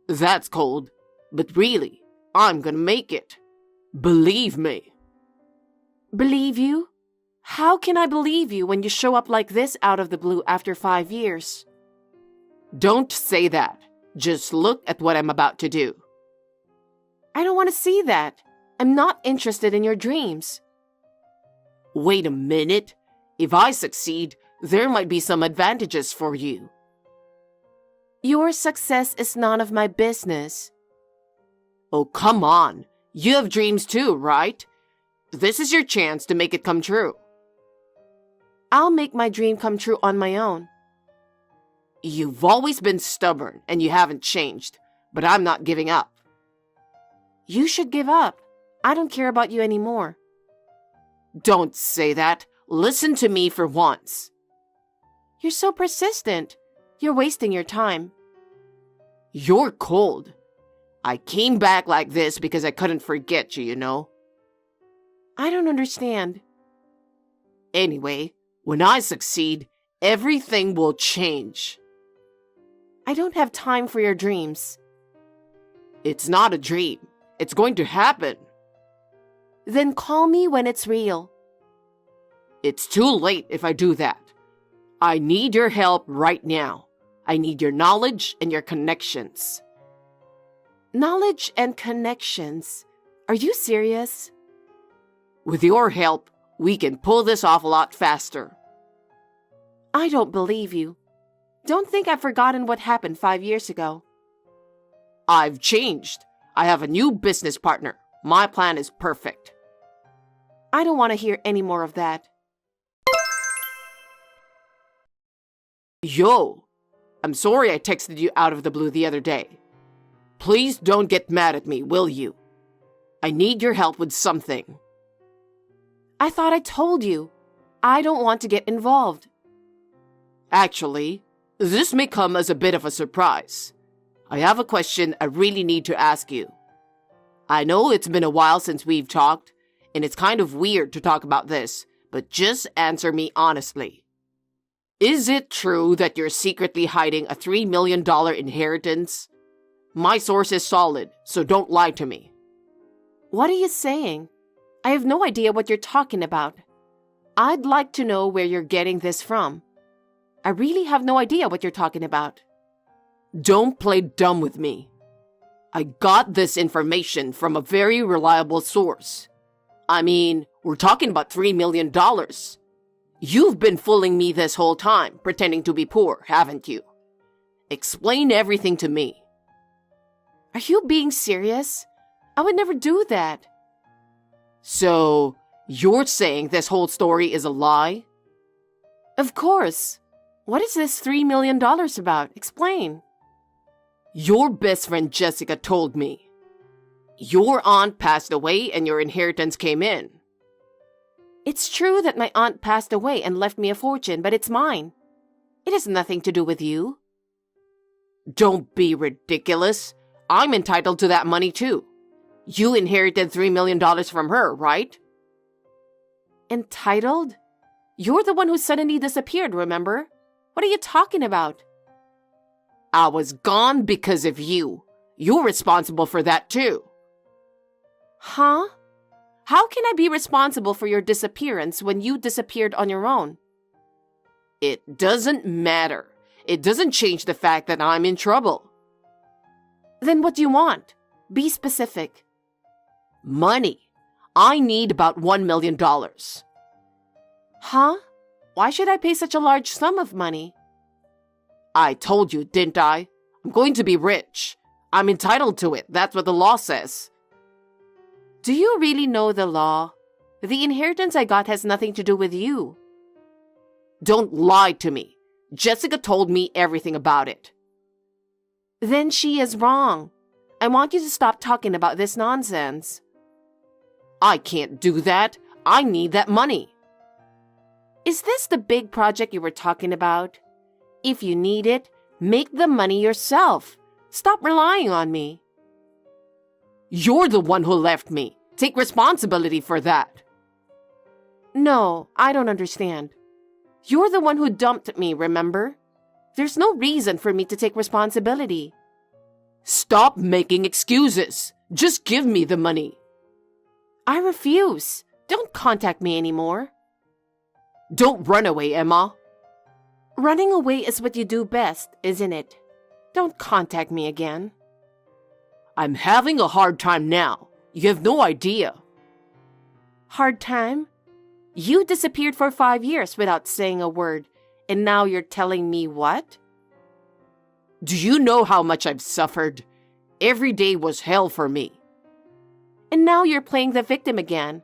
That's cold, but really, I'm gonna make it. Believe me. Believe you? How can I believe you when you show up like this out of the blue after 5 years? Don't say that. Just look at what I'm about to do. I don't want to see that. I'm not interested in your dreams. Wait a minute. If I succeed, there might be some advantages for you. Your success is none of my business. Oh, come on. You have dreams too, right? This is your chance to make it come true. I'll make my dream come true on my own. You've always been stubborn and you haven't changed, but I'm not giving up. You should give up. I don't care about you anymore. Don't say that. Listen to me for once. You're so persistent. You're wasting your time. You're cold. I came back like this because I couldn't forget you, you know. I don't understand. Anyway, when I succeed, everything will change. I don't have time for your dreams. It's not a dream. It's going to happen. Then call me when it's real. It's too late if I do that. I need your help right now. I need your knowledge and your connections. Knowledge and connections? Are you serious? With your help, we can pull this off a lot faster. I don't believe you. Don't think I've forgotten what happened 5 years ago. I've changed. I have a new business partner. My plan is perfect. I don't want to hear any more of that. Yo, I'm sorry I texted you out of the blue the other day. Please don't get mad at me, will you? I need your help with something. I thought I told you. I don't want to get involved. Actually, this may come as a bit of a surprise. I have a question I really need to ask you. I know it's been a while since we've talked, and it's kind of weird to talk about this, but just answer me honestly. Is it true that you're secretly hiding a $3 million inheritance? My source is solid, so don't lie to me. What are you saying? I have no idea what you're talking about. I'd like to know where you're getting this from. I really have no idea what you're talking about. Don't play dumb with me. I got this information from a very reliable source. I mean, we're talking about $3 million. You've been fooling me this whole time, pretending to be poor, haven't you? Explain everything to me. Are you being serious? I would never do that. So, you're saying this whole story is a lie? Of course. What is this $3 million about? Explain. Your best friend Jessica told me. Your aunt passed away and your inheritance came in. It's true that my aunt passed away and left me a fortune, but it's mine. It has nothing to do with you. Don't be ridiculous. I'm entitled to that money too. You inherited $3 million from her, right? Entitled? You're the one who suddenly disappeared, remember? What are you talking about? I was gone because of you. You're responsible for that too. Huh? How can I be responsible for your disappearance when you disappeared on your own? It doesn't matter. It doesn't change the fact that I'm in trouble. Then what do you want? Be specific. Money. I need about $1 million. Huh? Why should I pay such a large sum of money? I told you, didn't I? I'm going to be rich. I'm entitled to it. That's what the law says. Do you really know the law? The inheritance I got has nothing to do with you. Don't lie to me. Jessica told me everything about it. Then she is wrong. I want you to stop talking about this nonsense. I can't do that. I need that money. Is this the big project you were talking about? If you need it, make the money yourself. Stop relying on me. You're the one who left me. Take responsibility for that. No, I don't understand. You're the one who dumped me, remember? There's no reason for me to take responsibility. Stop making excuses. Just give me the money. I refuse. Don't contact me anymore. Don't run away, Emma. Running away is what you do best, isn't it? Don't contact me again. I'm having a hard time now. You have no idea. Hard time? You disappeared for 5 years without saying a word, and now you're telling me what? Do you know how much I've suffered? Every day was hell for me. And now you're playing the victim again,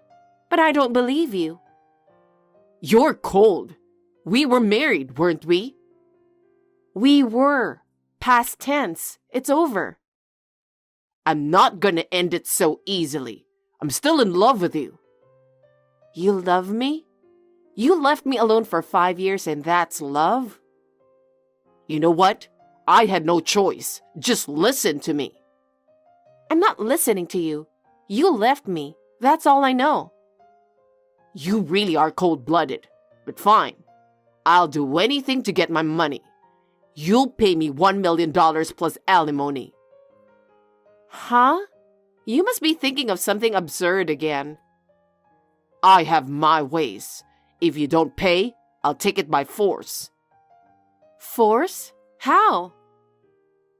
but I don't believe you. You're cold. We were married, weren't we? We were. Past tense. It's over. I'm not gonna end it so easily. I'm still in love with you. You love me? You left me alone for 5 years and that's love? You know what? I had no choice. Just listen to me. I'm not listening to you. You left me. That's all I know. You really are cold-blooded. But fine. I'll do anything to get my money. You'll pay me $1 million plus alimony. Huh? You must be thinking of something absurd again. I have my ways. If you don't pay, I'll take it by force. Force? How?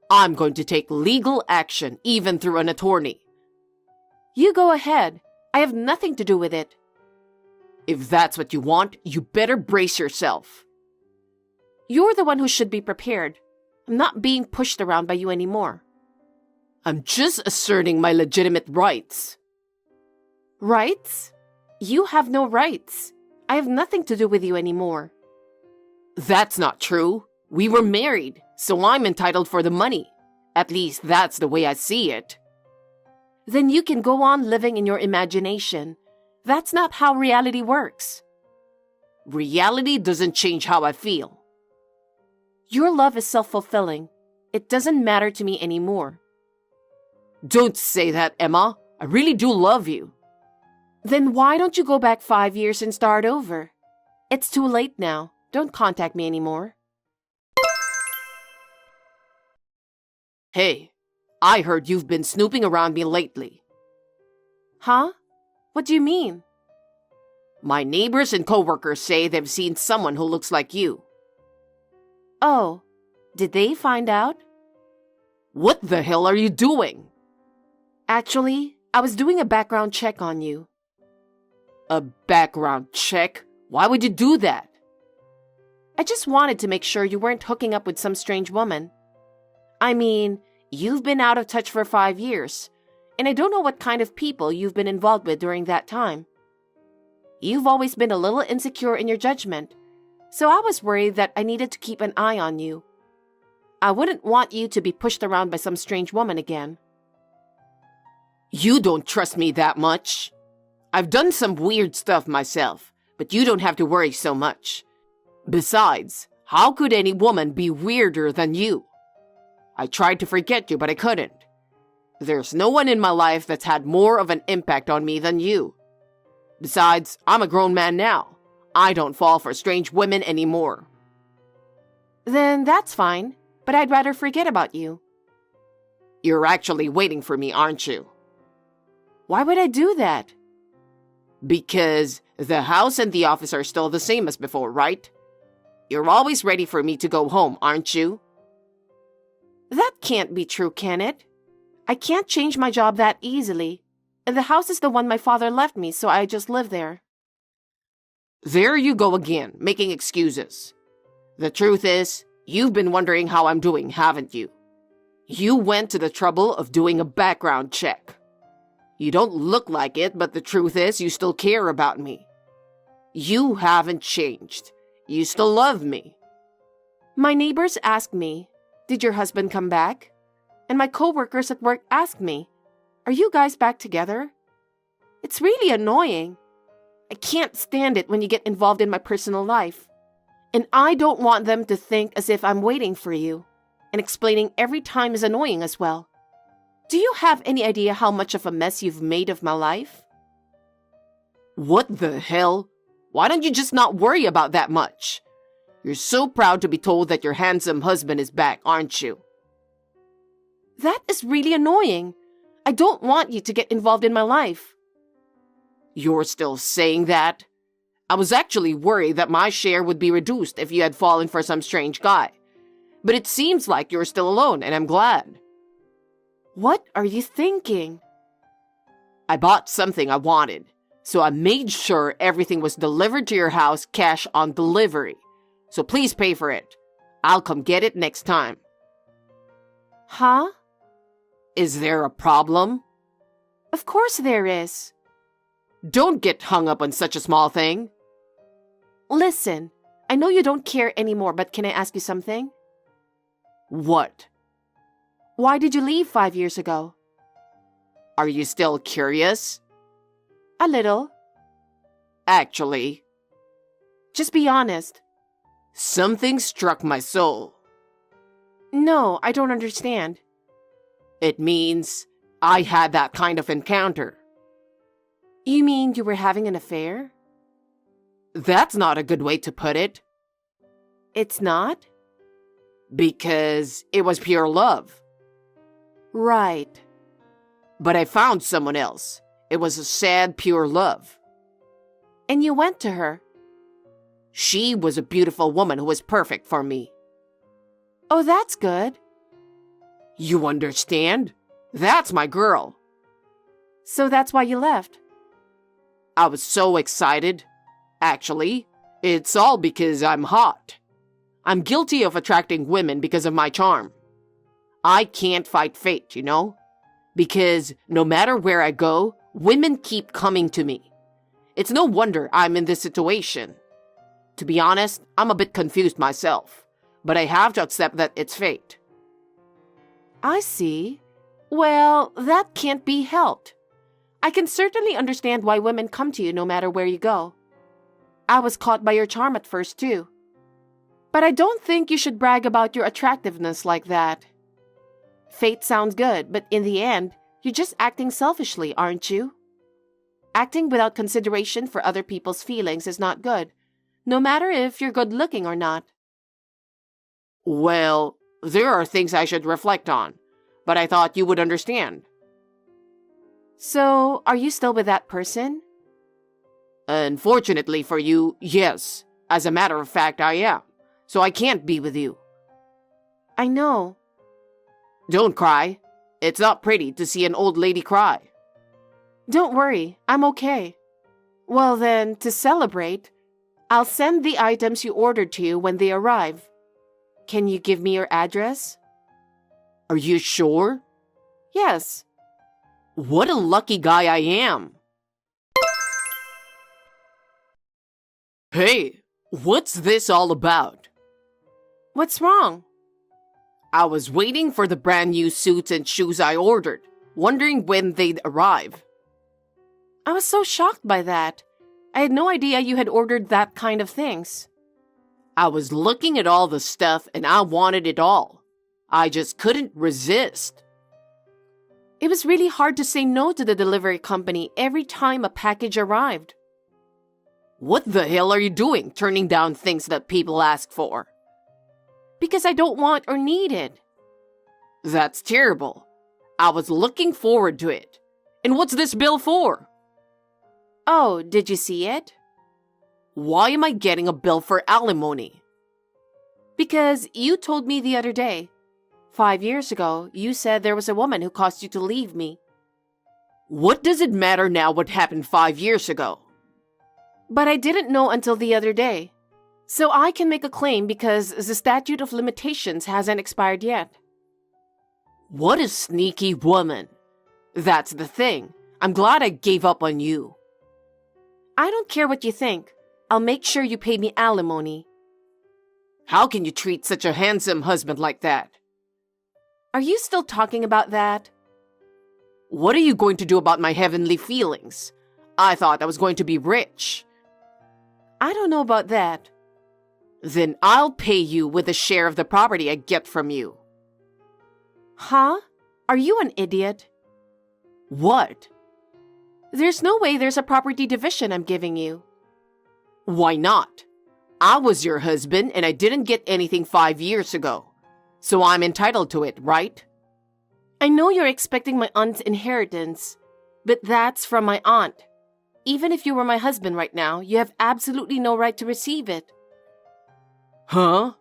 I'm going to take legal action, even through an attorney. You go ahead. I have nothing to do with it. If that's what you want, you better brace yourself. You're the one who should be prepared. I'm not being pushed around by you anymore. I'm just asserting my legitimate rights. Rights? You have no rights. I have nothing to do with you anymore. That's not true. We were married, so I'm entitled for the money. At least that's the way I see it. Then you can go on living in your imagination. That's not how reality works. Reality doesn't change how I feel. Your love is self-fulfilling. It doesn't matter to me anymore. Don't say that, Emma. I really do love you. Then why don't you go back 5 years and start over? It's too late now. Don't contact me anymore. Hey, I heard you've been snooping around me lately. Huh? What do you mean? My neighbors and coworkers say they've seen someone who looks like you. Oh, did they find out? What the hell are you doing? Actually, I was doing a background check on you. A background check? Why would you do that? I just wanted to make sure you weren't hooking up with some strange woman. I mean, you've been out of touch for 5 years, and I don't know what kind of people you've been involved with during that time. You've always been a little insecure in your judgment, so I was worried that I needed to keep an eye on you. I wouldn't want you to be pushed around by some strange woman again. You don't trust me that much. I've done some weird stuff myself, but you don't have to worry so much. Besides, how could any woman be weirder than you? I tried to forget you, but I couldn't. There's no one in my life that's had more of an impact on me than you. Besides, I'm a grown man now. I don't fall for strange women anymore. Then that's fine, but I'd rather forget about you. You're actually waiting for me, aren't you? Why would I do that? Because the house and the office are still the same as before, right? You're always ready for me to go home, aren't you? That can't be true, can it? I can't change my job that easily. And the house is the one my father left me, so I just live there. There you go again, making excuses. The truth is, you've been wondering how I'm doing, haven't you? You went to the trouble of doing a background check. You don't look like it, but the truth is you still care about me. You haven't changed. You still love me. My neighbors ask me, "Did your husband come back?" And my coworkers at work ask me, "Are you guys back together?" It's really annoying. I can't stand it when you get involved in my personal life. And I don't want them to think as if I'm waiting for you. And explaining every time is annoying as well. Do you have any idea how much of a mess you've made of my life? What the hell? Why don't you just not worry about that much? You're so proud to be told that your handsome husband is back, aren't you? That is really annoying. I don't want you to get involved in my life. You're still saying that? I was actually worried that my share would be reduced if you had fallen for some strange guy. But it seems like you're still alone, and I'm glad. What are you thinking? I bought something I wanted, so I made sure everything was delivered to your house cash on delivery. So please pay for it. I'll come get it next time. Huh? Is there a problem? Of course there is. Don't get hung up on such a small thing. Listen, I know you don't care anymore, but can I ask you something? What? Why did you leave 5 years ago? Are you still curious? A little. Actually. Just be honest. Something struck my soul. No, I don't understand. It means I had that kind of encounter. You mean you were having an affair? That's not a good way to put it. It's not? Because it was pure love. Right. But I found someone else. It was a sad, pure love. And you went to her? She was a beautiful woman who was perfect for me. Oh, that's good. You understand? That's my girl. So that's why you left? I was so excited. Actually, it's all because I'm hot. I'm guilty of attracting women because of my charm. I can't fight fate, you know? Because no matter where I go, women keep coming to me. It's no wonder I'm in this situation. To be honest, I'm a bit confused myself, but I have to accept that it's fate. I see. Well, that can't be helped. I can certainly understand why women come to you no matter where you go. I was caught by your charm at first, too. But I don't think you should brag about your attractiveness like that. Fate sounds good, but in the end, you're just acting selfishly, aren't you? Acting without consideration for other people's feelings is not good, no matter if you're good-looking or not. Well, there are things I should reflect on, but I thought you would understand. So, are you still with that person? Unfortunately for you, yes. As a matter of fact, I am. So I can't be with you. I know. Don't cry. It's not pretty to see an old lady cry. Don't worry, I'm okay. Well then, to celebrate, I'll send the items you ordered to you when they arrive. Can you give me your address? Are you sure? Yes. What a lucky guy I am. Hey, what's this all about? What's wrong? I was waiting for the brand new suits and shoes I ordered, wondering when they'd arrive. I was so shocked by that. I had no idea you had ordered that kind of things. I was looking at all the stuff and I wanted it all. I just couldn't resist. It was really hard to say no to the delivery company every time a package arrived. What the hell are you doing, turning down things that people ask for? Because I don't want or need it. That's terrible. I was looking forward to it. And what's this bill for? Oh, did you see it? Why am I getting a bill for alimony? Because you told me the other day, 5 years ago, you said there was a woman who caused you to leave me. What does it matter now what happened 5 years ago? But I didn't know until the other day. So I can make a claim because the statute of limitations hasn't expired yet. What a sneaky woman. That's the thing. I'm glad I gave up on you. I don't care what you think. I'll make sure you pay me alimony. How can you treat such a handsome husband like that? Are you still talking about that? What are you going to do about my heavenly feelings? I thought I was going to be rich. I don't know about that. Then I'll pay you with a share of the property I get from you. Huh? Are you an idiot? What? There's no way there's a property division I'm giving you. Why not? I was your husband and I didn't get anything 5 years ago. So I'm entitled to it, right? I know you're expecting my aunt's inheritance, but that's from my aunt. Even if you were my husband right now, you have absolutely no right to receive it. Huh?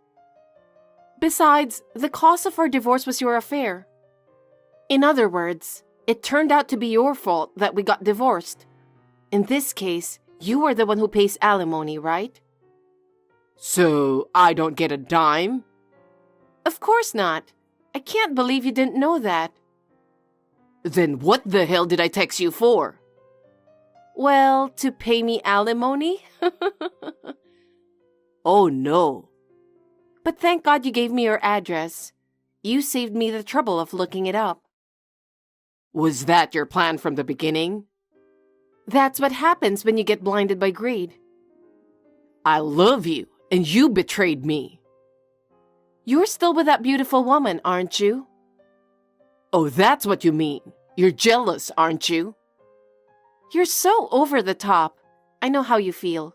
Besides, the cause of our divorce was your affair. In other words, it turned out to be your fault that we got divorced. In this case, you are the one who pays alimony, right? So, I don't get a dime? Of course not. I can't believe you didn't know that. Then what the hell did I text you for? Well, to pay me alimony? Oh no. But thank God you gave me your address. You saved me the trouble of looking it up. Was that your plan from the beginning? That's what happens when you get blinded by greed. I love you, and you betrayed me. You're still with that beautiful woman, aren't you? Oh, that's what you mean. You're jealous, aren't you? You're so over the top. I know how you feel.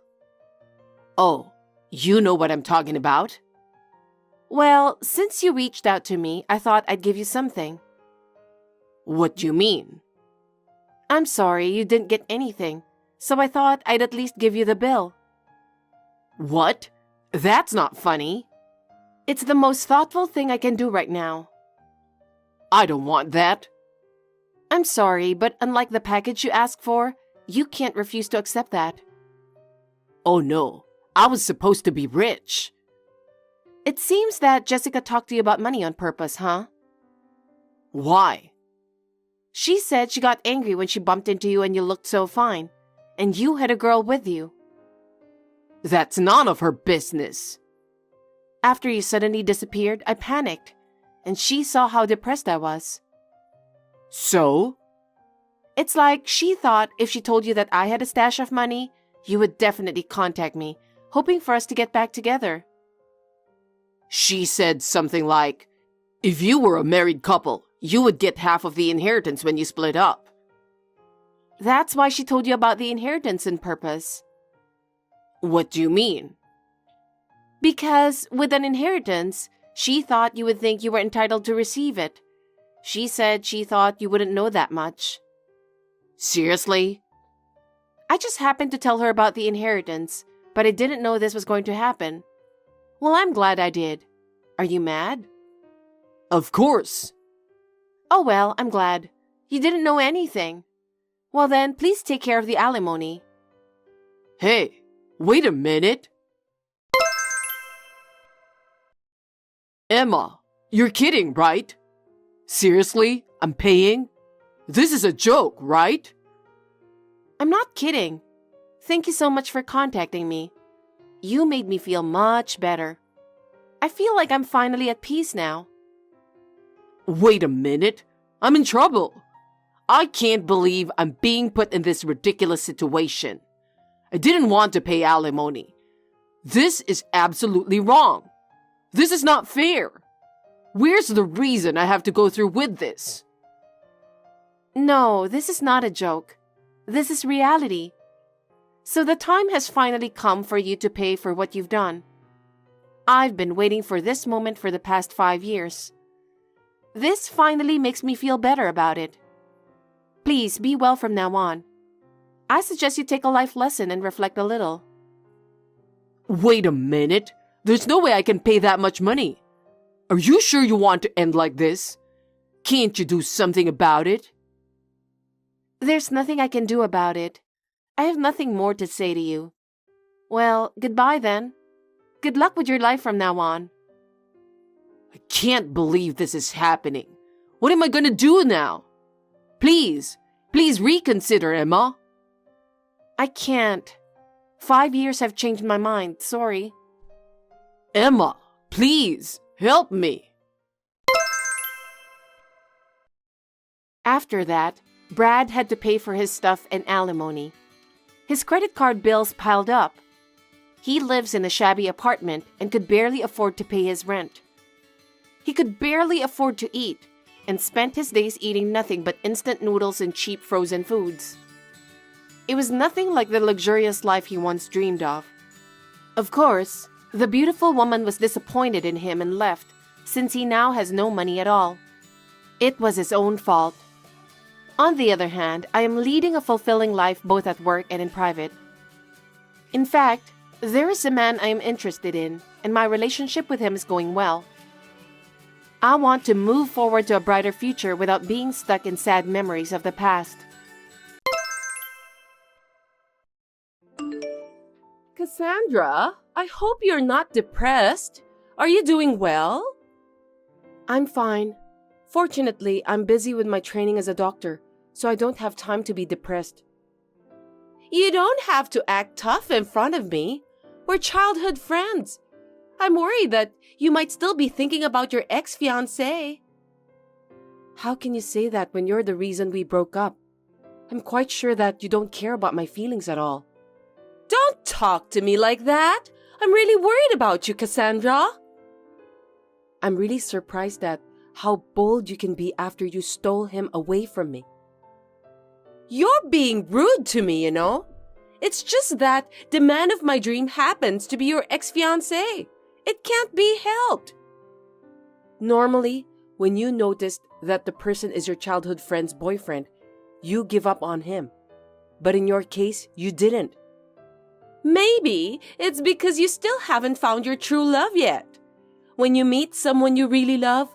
Oh, you know what I'm talking about? Well, since you reached out to me, I thought I'd give you something. What do you mean? I'm sorry you didn't get anything, so I thought I'd at least give you the bill. What? That's not funny. It's the most thoughtful thing I can do right now. I don't want that. I'm sorry, but unlike the package you asked for, you can't refuse to accept that. Oh no, I was supposed to be rich. It seems that Jessica talked to you about money on purpose, huh? Why? She said she got angry when she bumped into you and you looked so fine, and you had a girl with you. That's none of her business. After you suddenly disappeared, I panicked, and she saw how depressed I was. So? It's like she thought if she told you that I had a stash of money, you would definitely contact me, hoping for us to get back together. She said something like, if you were a married couple, you would get half of the inheritance when you split up. That's why she told you about the inheritance on purpose. What do you mean? Because with an inheritance, she thought you would think you were entitled to receive it. She said she thought you wouldn't know that much. Seriously? I just happened to tell her about the inheritance, but I didn't know this was going to happen. Well, I'm glad I did. Are you mad? Of course. Oh well, I'm glad. You didn't know anything. Well then, please take care of the alimony. Hey, wait a minute. Emma, you're kidding, right? Seriously, I'm paying? This is a joke, right? I'm not kidding. Thank you so much for contacting me. You made me feel much better. I feel like I'm finally at peace now. Wait a minute. I'm in trouble. I can't believe I'm being put in this ridiculous situation. I didn't want to pay alimony. This is absolutely wrong. This is not fair. Where's the reason I have to go through with this? No, this is not a joke. This is reality. So the time has finally come for you to pay for what you've done. I've been waiting for this moment for the past 5 years. This finally makes me feel better about it. Please be well from now on. I suggest you take a life lesson and reflect a little. Wait a minute. There's no way I can pay that much money. Are you sure you want to end like this? Can't you do something about it? There's nothing I can do about it. I have nothing more to say to you. Well, goodbye then. Good luck with your life from now on. I can't believe this is happening. What am I gonna do now? Please reconsider, Emma. I can't. 5 years have changed my mind, sorry. Emma, please, help me. After that, Brad had to pay for his stuff and alimony. His credit card bills piled up. He lives in a shabby apartment and could barely afford to pay his rent. He could barely afford to eat and spent his days eating nothing but instant noodles and cheap frozen foods. It was nothing like the luxurious life he once dreamed of. Of course, the beautiful woman was disappointed in him and left, since he now has no money at all. It was his own fault. On the other hand, I am leading a fulfilling life both at work and in private. In fact, there is a man I am interested in, and my relationship with him is going well. I want to move forward to a brighter future without being stuck in sad memories of the past. Cassandra, I hope you're not depressed. Are you doing well? I'm fine. Fortunately, I'm busy with my training as a doctor, so I don't have time to be depressed. You don't have to act tough in front of me. We're childhood friends. I'm worried that you might still be thinking about your ex-fiancé. How can you say that when you're the reason we broke up? I'm quite sure that you don't care about my feelings at all. Don't talk to me like that. I'm really worried about you, Cassandra. I'm really surprised at how bold you can be after you stole him away from me. You're being rude to me, you know. It's just that the man of my dream happens to be your ex-fiancé. It can't be helped. Normally, when you notice that the person is your childhood friend's boyfriend, you give up on him. But in your case, you didn't. Maybe it's because you still haven't found your true love yet. When you meet someone you really love,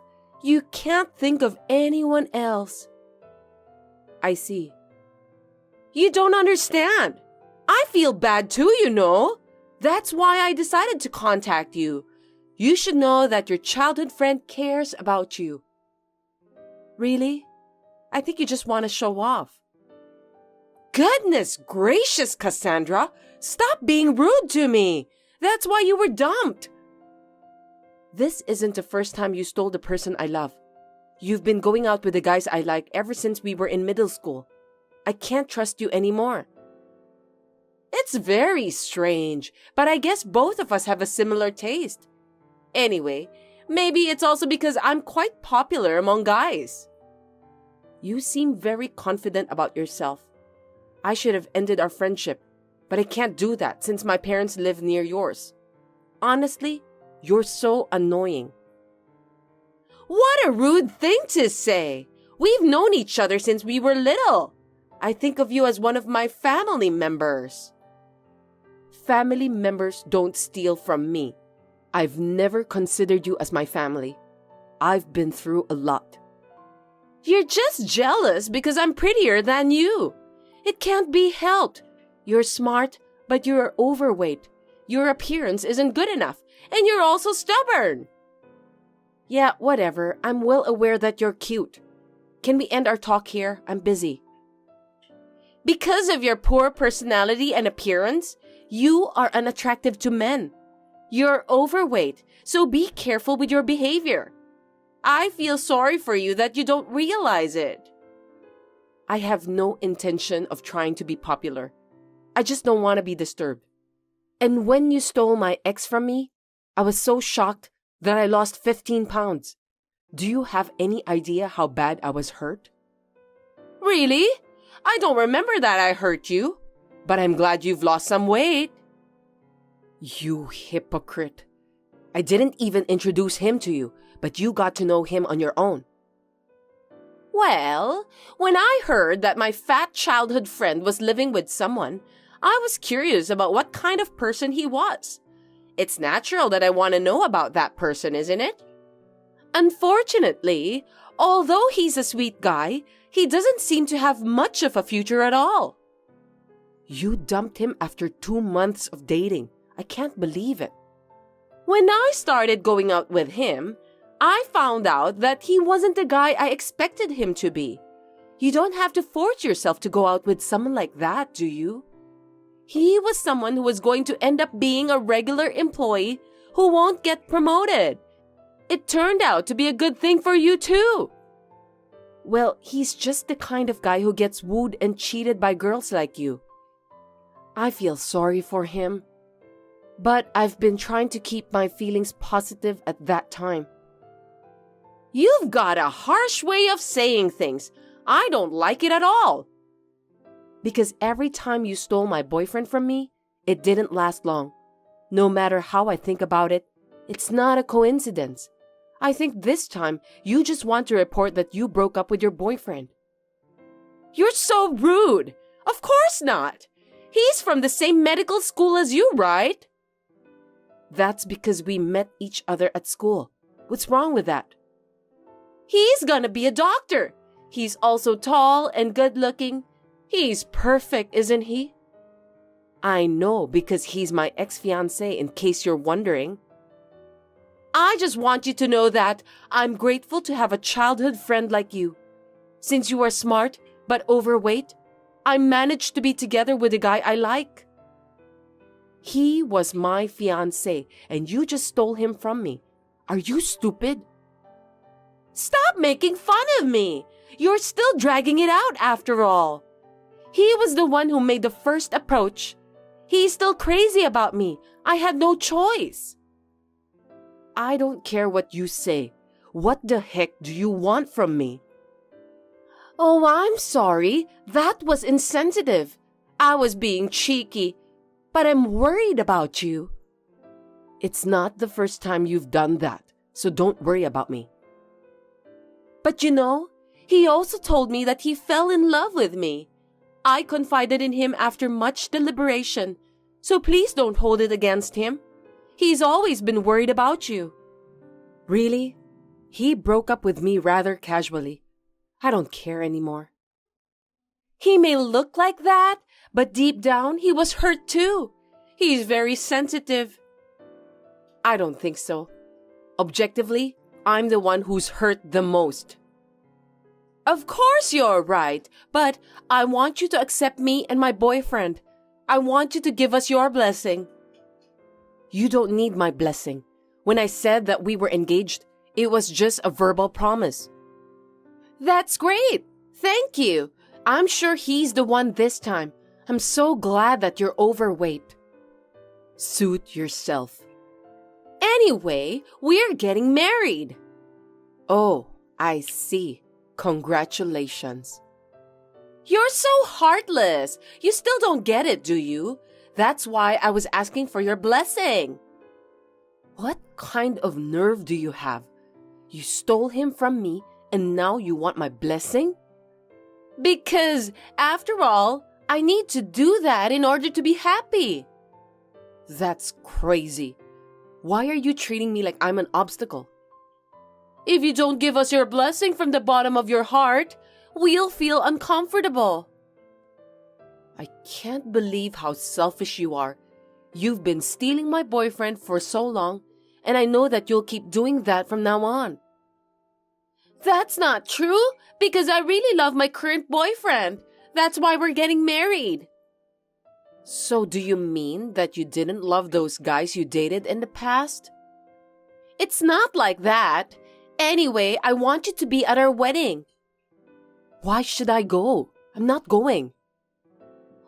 you can't think of anyone else. I see. You don't understand. I feel bad too, you know. That's why I decided to contact you. You should know that your childhood friend cares about you. Really? I think you just want to show off. Goodness gracious, Cassandra! Stop being rude to me! That's why you were dumped! This isn't the first time you stole the person I love. You've been going out with the guys I like ever since we were in middle school. I can't trust you anymore. It's very strange, but I guess both of us have a similar taste. Anyway, maybe it's also because I'm quite popular among guys. You seem very confident about yourself. I should have ended our friendship, but I can't do that since my parents live near yours. Honestly, you're so annoying. What a rude thing to say! We've known each other since we were little. I think of you as one of my family members. Family members don't steal from me. I've never considered you as my family. I've been through a lot. You're just jealous because I'm prettier than you. It can't be helped. You're smart, but you're overweight. Your appearance isn't good enough, and you're also stubborn. Yeah, whatever. I'm well aware that you're cute. Can we end our talk here? I'm busy. Because of your poor personality and appearance, you are unattractive to men. You're overweight, so be careful with your behavior. I feel sorry for you that you don't realize it. I have no intention of trying to be popular. I just don't want to be disturbed. And when you stole my ex from me, I was so shocked that I lost 15 pounds. Do you have any idea how bad I was hurt? Really? I don't remember that I hurt you. But I'm glad you've lost some weight. You hypocrite. I didn't even introduce him to you, but you got to know him on your own. Well, when I heard that my fat childhood friend was living with someone, I was curious about what kind of person he was. It's natural that I want to know about that person, isn't it? Unfortunately, although he's a sweet guy, he doesn't seem to have much of a future at all. You dumped him after 2 months of dating. I can't believe it. When I started going out with him, I found out that he wasn't the guy I expected him to be. You don't have to force yourself to go out with someone like that, do you? He was someone who was going to end up being a regular employee who won't get promoted. It turned out to be a good thing for you too. Well, he's just the kind of guy who gets wooed and cheated by girls like you. I feel sorry for him. But I've been trying to keep my feelings positive at that time. You've got a harsh way of saying things. I don't like it at all. Because every time you stole my boyfriend from me, it didn't last long. No matter how I think about it, it's not a coincidence. I think this time you just want to report that you broke up with your boyfriend. You're so rude. Of course not. He's from the same medical school as you, right? That's because we met each other at school. What's wrong with that? He's gonna be a doctor. He's also tall and good-looking. He's perfect, isn't he? I know, because he's my ex-fiancé, in case you're wondering. I just want you to know that I'm grateful to have a childhood friend like you. Since you are smart but overweight, I managed to be together with a guy I like. He was my fiancé, and you just stole him from me. Are you stupid? Stop making fun of me. You're still dragging it out after all. He was the one who made the first approach. He's still crazy about me. I had no choice. I don't care what you say. What the heck do you want from me? Oh, I'm sorry. That was insensitive. I was being cheeky. But I'm worried about you. It's not the first time you've done that, so don't worry about me. But you know, he also told me that he fell in love with me. I confided in him after much deliberation, so please don't hold it against him. He's always been worried about you. Really? He broke up with me rather casually. I don't care anymore. He may look like that, but deep down he was hurt too. He's very sensitive. I don't think so. Objectively, I'm the one who's hurt the most. Of course you're right, but I want you to accept me and my boyfriend. I want you to give us your blessing. You don't need my blessing. When I said that we were engaged, it was just a verbal promise. That's great. Thank you. I'm sure he's the one this time. I'm so glad that you're overweight. Suit yourself. Anyway, we're getting married. Oh, I see. Congratulations. You're so heartless. You still don't get it, do you? That's why I was asking for your blessing. What kind of nerve do you have? You stole him from me and now you want my blessing? Because, after all, I need to do that in order to be happy. That's crazy. Why are you treating me like I'm an obstacle? If you don't give us your blessing from the bottom of your heart, we'll feel uncomfortable. I can't believe how selfish you are. You've been stealing my boyfriend for so long, and I know that you'll keep doing that from now on. That's not true, because I really love my current boyfriend. That's why we're getting married. So do you mean that you didn't love those guys you dated in the past? It's not like that. Anyway, I want you to be at our wedding. Why should I go? I'm not going.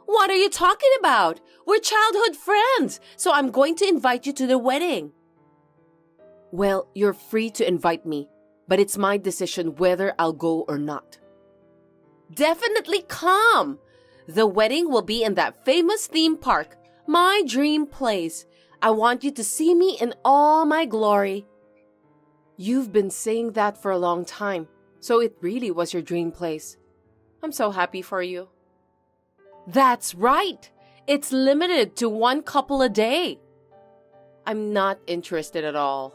What are you talking about? We're childhood friends, so I'm going to invite you to the wedding. Well, you're free to invite me, but it's my decision whether I'll go or not. Definitely come. The wedding will be in that famous theme park, my dream place. I want you to see me in all my glory. You've been saying that for a long time, so it really was your dream place. I'm so happy for you. That's right. It's limited to 1 couple a day. I'm not interested at all.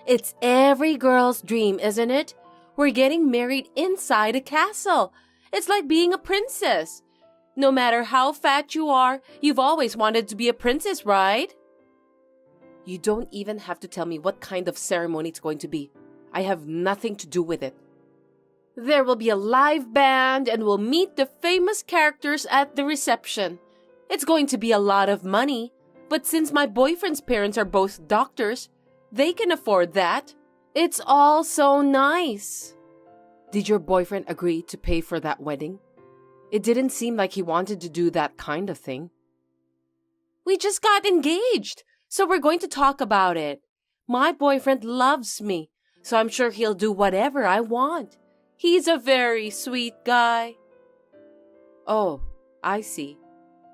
It's every girl's dream, isn't it? We're getting married inside a castle. It's like being a princess. No matter how fat you are, you've always wanted to be a princess, right? You don't even have to tell me what kind of ceremony it's going to be. I have nothing to do with it. There will be a live band and we'll meet the famous characters at the reception. It's going to be a lot of money, but since my boyfriend's parents are both doctors, they can afford that. It's all so nice. Did your boyfriend agree to pay for that wedding? It didn't seem like he wanted to do that kind of thing. We just got engaged, so we're going to talk about it. My boyfriend loves me, so I'm sure he'll do whatever I want. He's a very sweet guy. Oh, I see.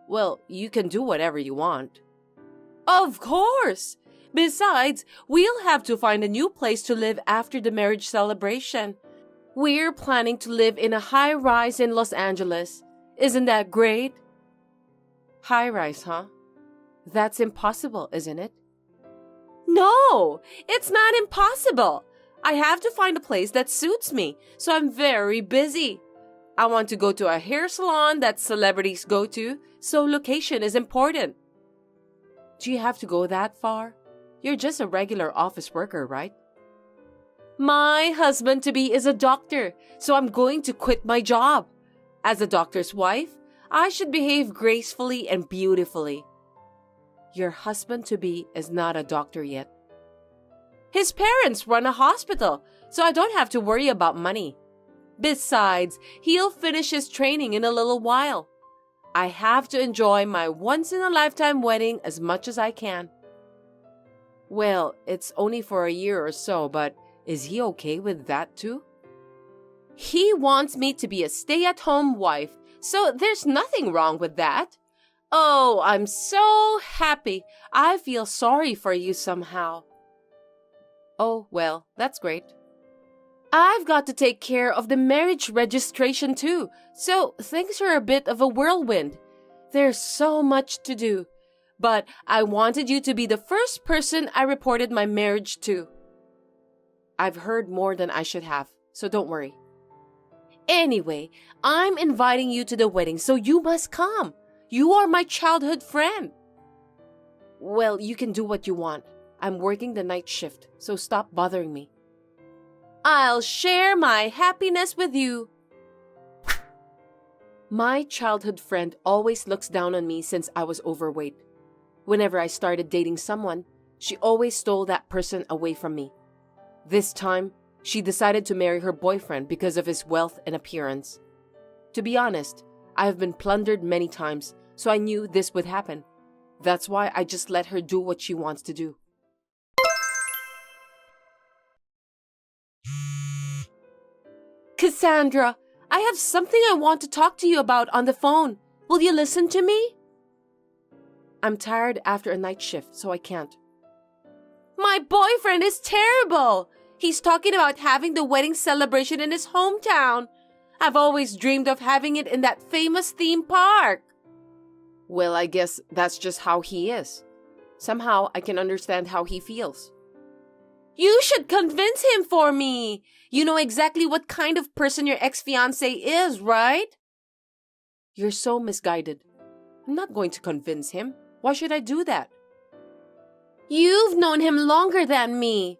Well, you can do whatever you want. Of course! Besides, we'll have to find a new place to live after the marriage celebration. We're planning to live in a high-rise in Los Angeles. Isn't that great? High-rise, huh? That's impossible, isn't it? No, it's not impossible. I have to find a place that suits me, so I'm very busy. I want to go to a hair salon that celebrities go to, so location is important. Do you have to go that far? You're just a regular office worker, right? My husband-to-be is a doctor, so I'm going to quit my job. As a doctor's wife, I should behave gracefully and beautifully. Your husband-to-be is not a doctor yet. His parents run a hospital, so I don't have to worry about money. Besides, he'll finish his training in a little while. I have to enjoy my once-in-a-lifetime wedding as much as I can. Well, it's only for a year or so, but is he okay with that too? He wants me to be a stay-at-home wife, so there's nothing wrong with that. Oh, I'm so happy. I feel sorry for you somehow. Oh, well, that's great. I've got to take care of the marriage registration too, so things are a bit of a whirlwind. There's so much to do, but I wanted you to be the first person I reported my marriage to. I've heard more than I should have, so don't worry. Anyway, I'm inviting you to the wedding, so you must come. You are my childhood friend. Well, you can do what you want. I'm working the night shift, so stop bothering me. I'll share my happiness with you. My childhood friend always looks down on me since I was overweight. Whenever I started dating someone, she always stole that person away from me. This time, she decided to marry her boyfriend because of his wealth and appearance. To be honest, I have been plundered many times, so I knew this would happen. That's why I just let her do what she wants to do. Cassandra, I have something I want to talk to you about on the phone. Will you listen to me? I'm tired after a night shift, so I can't. My boyfriend is terrible. He's talking about having the wedding celebration in his hometown. I've always dreamed of having it in that famous theme park. Well, I guess that's just how he is. Somehow I can understand how he feels. You should convince him for me. You know exactly what kind of person your ex-fiancé is, right? You're so misguided. I'm not going to convince him. Why should I do that? You've known him longer than me.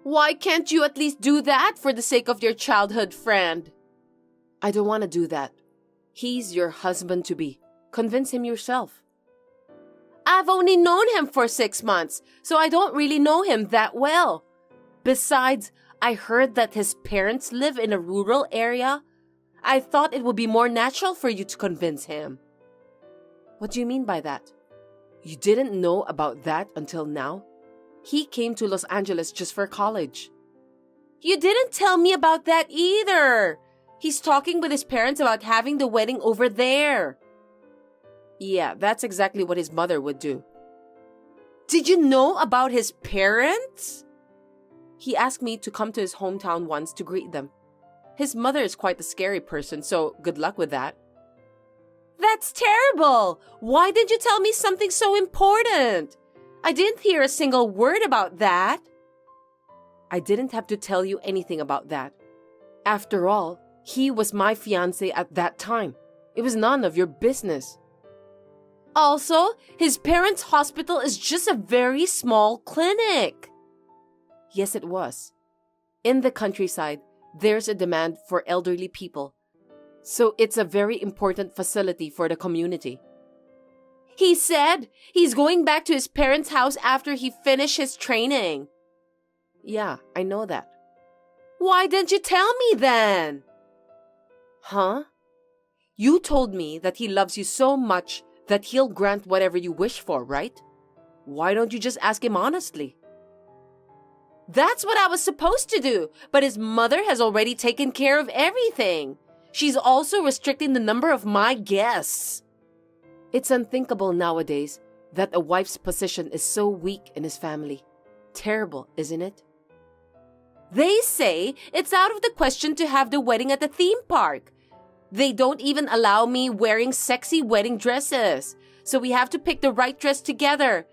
Why can't you at least do that for the sake of your childhood friend? I don't want to do that. He's your husband-to-be. Convince him yourself. I've only known him for 6 months, so I don't really know him that well. Besides, I heard that his parents live in a rural area. I thought it would be more natural for you to convince him. What do you mean by that? You didn't know about that until now? He came to Los Angeles just for college. You didn't tell me about that either. He's talking with his parents about having the wedding over there. Yeah, that's exactly what his mother would do. Did you know about his parents? He asked me to come to his hometown once to greet them. His mother is quite a scary person, so good luck with that. That's terrible! Why didn't you tell me something so important? I didn't hear a single word about that. I didn't have to tell you anything about that. After all, he was my fiancé at that time. It was none of your business. Also, his parents' hospital is just a very small clinic. Yes, it was. In the countryside, there's a demand for elderly people. So it's a very important facility for the community. He said he's going back to his parents' house after he finished his training. Yeah, I know that. Why didn't you tell me then? Huh? You told me that he loves you so much that he'll grant whatever you wish for, right? Why don't you just ask him honestly? That's what I was supposed to do, but his mother has already taken care of everything. She's also restricting the number of my guests. It's unthinkable nowadays that a wife's position is so weak in his family. Terrible, isn't it? They say it's out of the question to have the wedding at the theme park. They don't even allow me wearing sexy wedding dresses, so we have to pick the right dress together.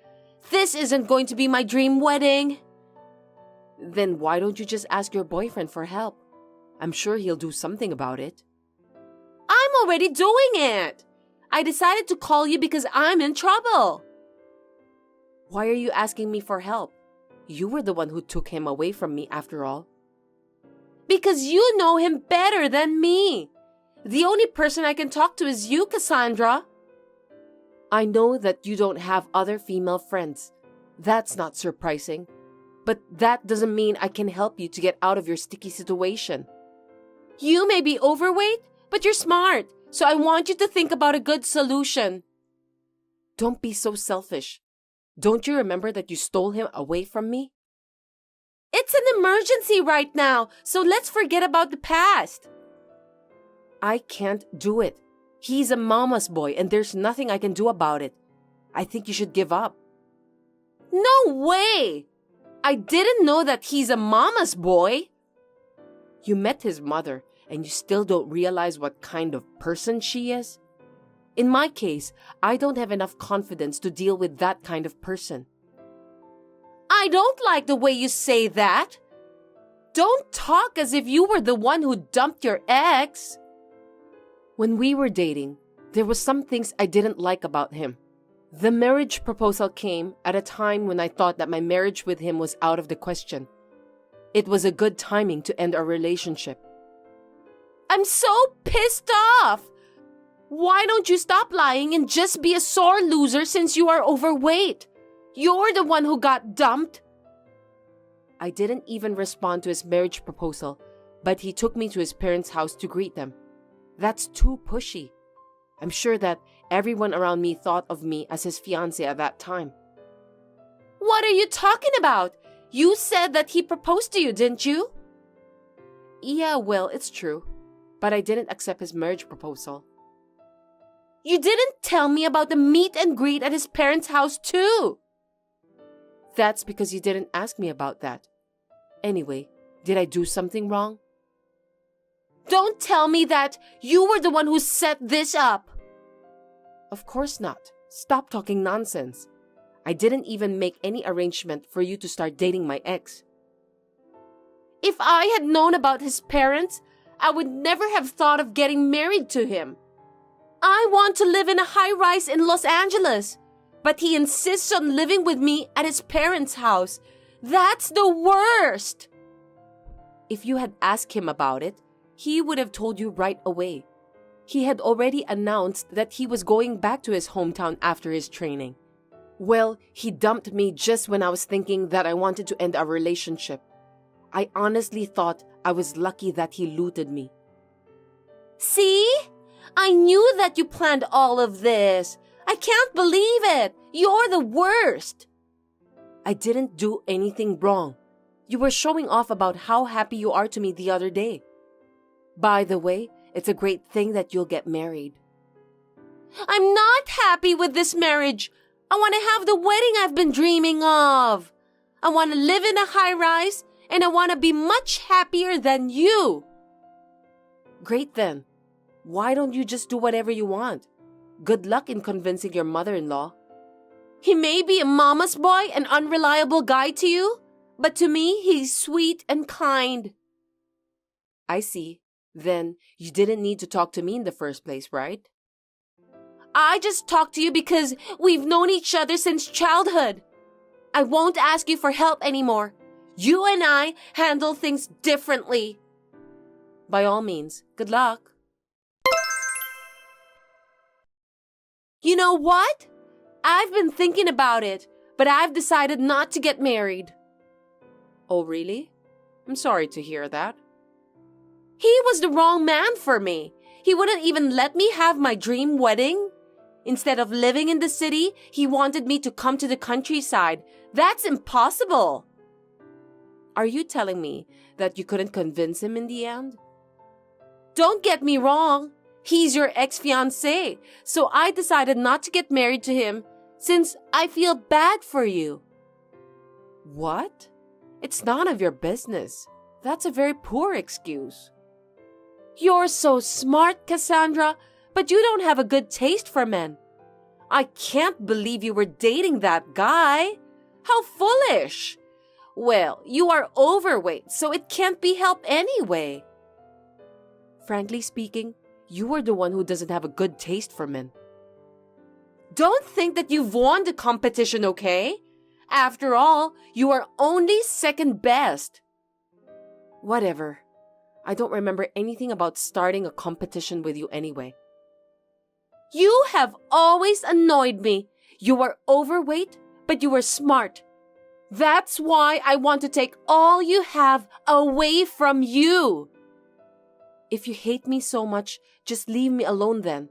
This isn't going to be my dream wedding. Then why don't you just ask your boyfriend for help? I'm sure he'll do something about it. I'm already doing it. I decided to call you because I'm in trouble. Why are you asking me for help? You were the one who took him away from me after all. Because you know him better than me. The only person I can talk to is you, Cassandra. I know that you don't have other female friends. That's not surprising. But that doesn't mean I can help you to get out of your sticky situation. You may be overweight, but you're smart. So I want you to think about a good solution. Don't be so selfish. Don't you remember that you stole him away from me? It's an emergency right now, so let's forget about the past. I can't do it. He's a mama's boy and there's nothing I can do about it. I think you should give up. No way! I didn't know that he's a mama's boy. You met his mother and you still don't realize what kind of person she is? In my case, I don't have enough confidence to deal with that kind of person. I don't like the way you say that. Don't talk as if you were the one who dumped your ex. When we were dating, there were some things I didn't like about him. The marriage proposal came at a time when I thought that my marriage with him was out of the question. It was a good timing to end our relationship. I'm so pissed off! Why don't you stop lying and just be a sore loser since you are overweight? You're the one who got dumped. I didn't even respond to his marriage proposal, but he took me to his parents' house to greet them. That's too pushy. I'm sure that everyone around me thought of me as his fiancé at that time. What are you talking about? You said that he proposed to you, didn't you? Yeah, well, it's true. But I didn't accept his marriage proposal. You didn't tell me about the meet and greet at his parents' house too. That's because you didn't ask me about that. Anyway, did I do something wrong? Don't tell me that you were the one who set this up. Of course not. Stop talking nonsense. I didn't even make any arrangement for you to start dating my ex. If I had known about his parents, I would never have thought of getting married to him. I want to live in a high-rise in Los Angeles, but he insists on living with me at his parents' house. That's the worst! If you had asked him about it, he would have told you right away. He had already announced that he was going back to his hometown after his training. Well, he dumped me just when I was thinking that I wanted to end our relationship. I honestly thought I was lucky that he looted me. See? I knew that you planned all of this. I can't believe it. You're the worst. I didn't do anything wrong. You were showing off about how happy you are to me the other day. By the way, it's a great thing that you'll get married. I'm not happy with this marriage. I want to have the wedding I've been dreaming of. I want to live in a high-rise, and I want to be much happier than you. Great then. Why don't you just do whatever you want? Good luck in convincing your mother-in-law. He may be a mama's boy, an unreliable guy to you, but to me, he's sweet and kind. I see. Then you didn't need to talk to me in the first place, right? I just talked to you because we've known each other since childhood. I won't ask you for help anymore. You and I handle things differently. By all means, good luck. You know what? I've been thinking about it, but I've decided not to get married. Oh, really? I'm sorry to hear that. He was the wrong man for me. He wouldn't even let me have my dream wedding. Instead of living in the city, he wanted me to come to the countryside. That's impossible. Are you telling me that you couldn't convince him in the end? Don't get me wrong. He's your ex-fiancé, so I decided not to get married to him since I feel bad for you. What? It's none of your business. That's a very poor excuse. You're so smart, Cassandra, but you don't have a good taste for men. I can't believe you were dating that guy. How foolish. Well, you are overweight, so it can't be helped anyway. Frankly speaking, you are the one who doesn't have a good taste for men. Don't think that you've won the competition, okay? After all, you are only second best. Whatever. I don't remember anything about starting a competition with you anyway. You have always annoyed me. You were overweight, but you were smart. That's why I want to take all you have away from you. If you hate me so much, just leave me alone then.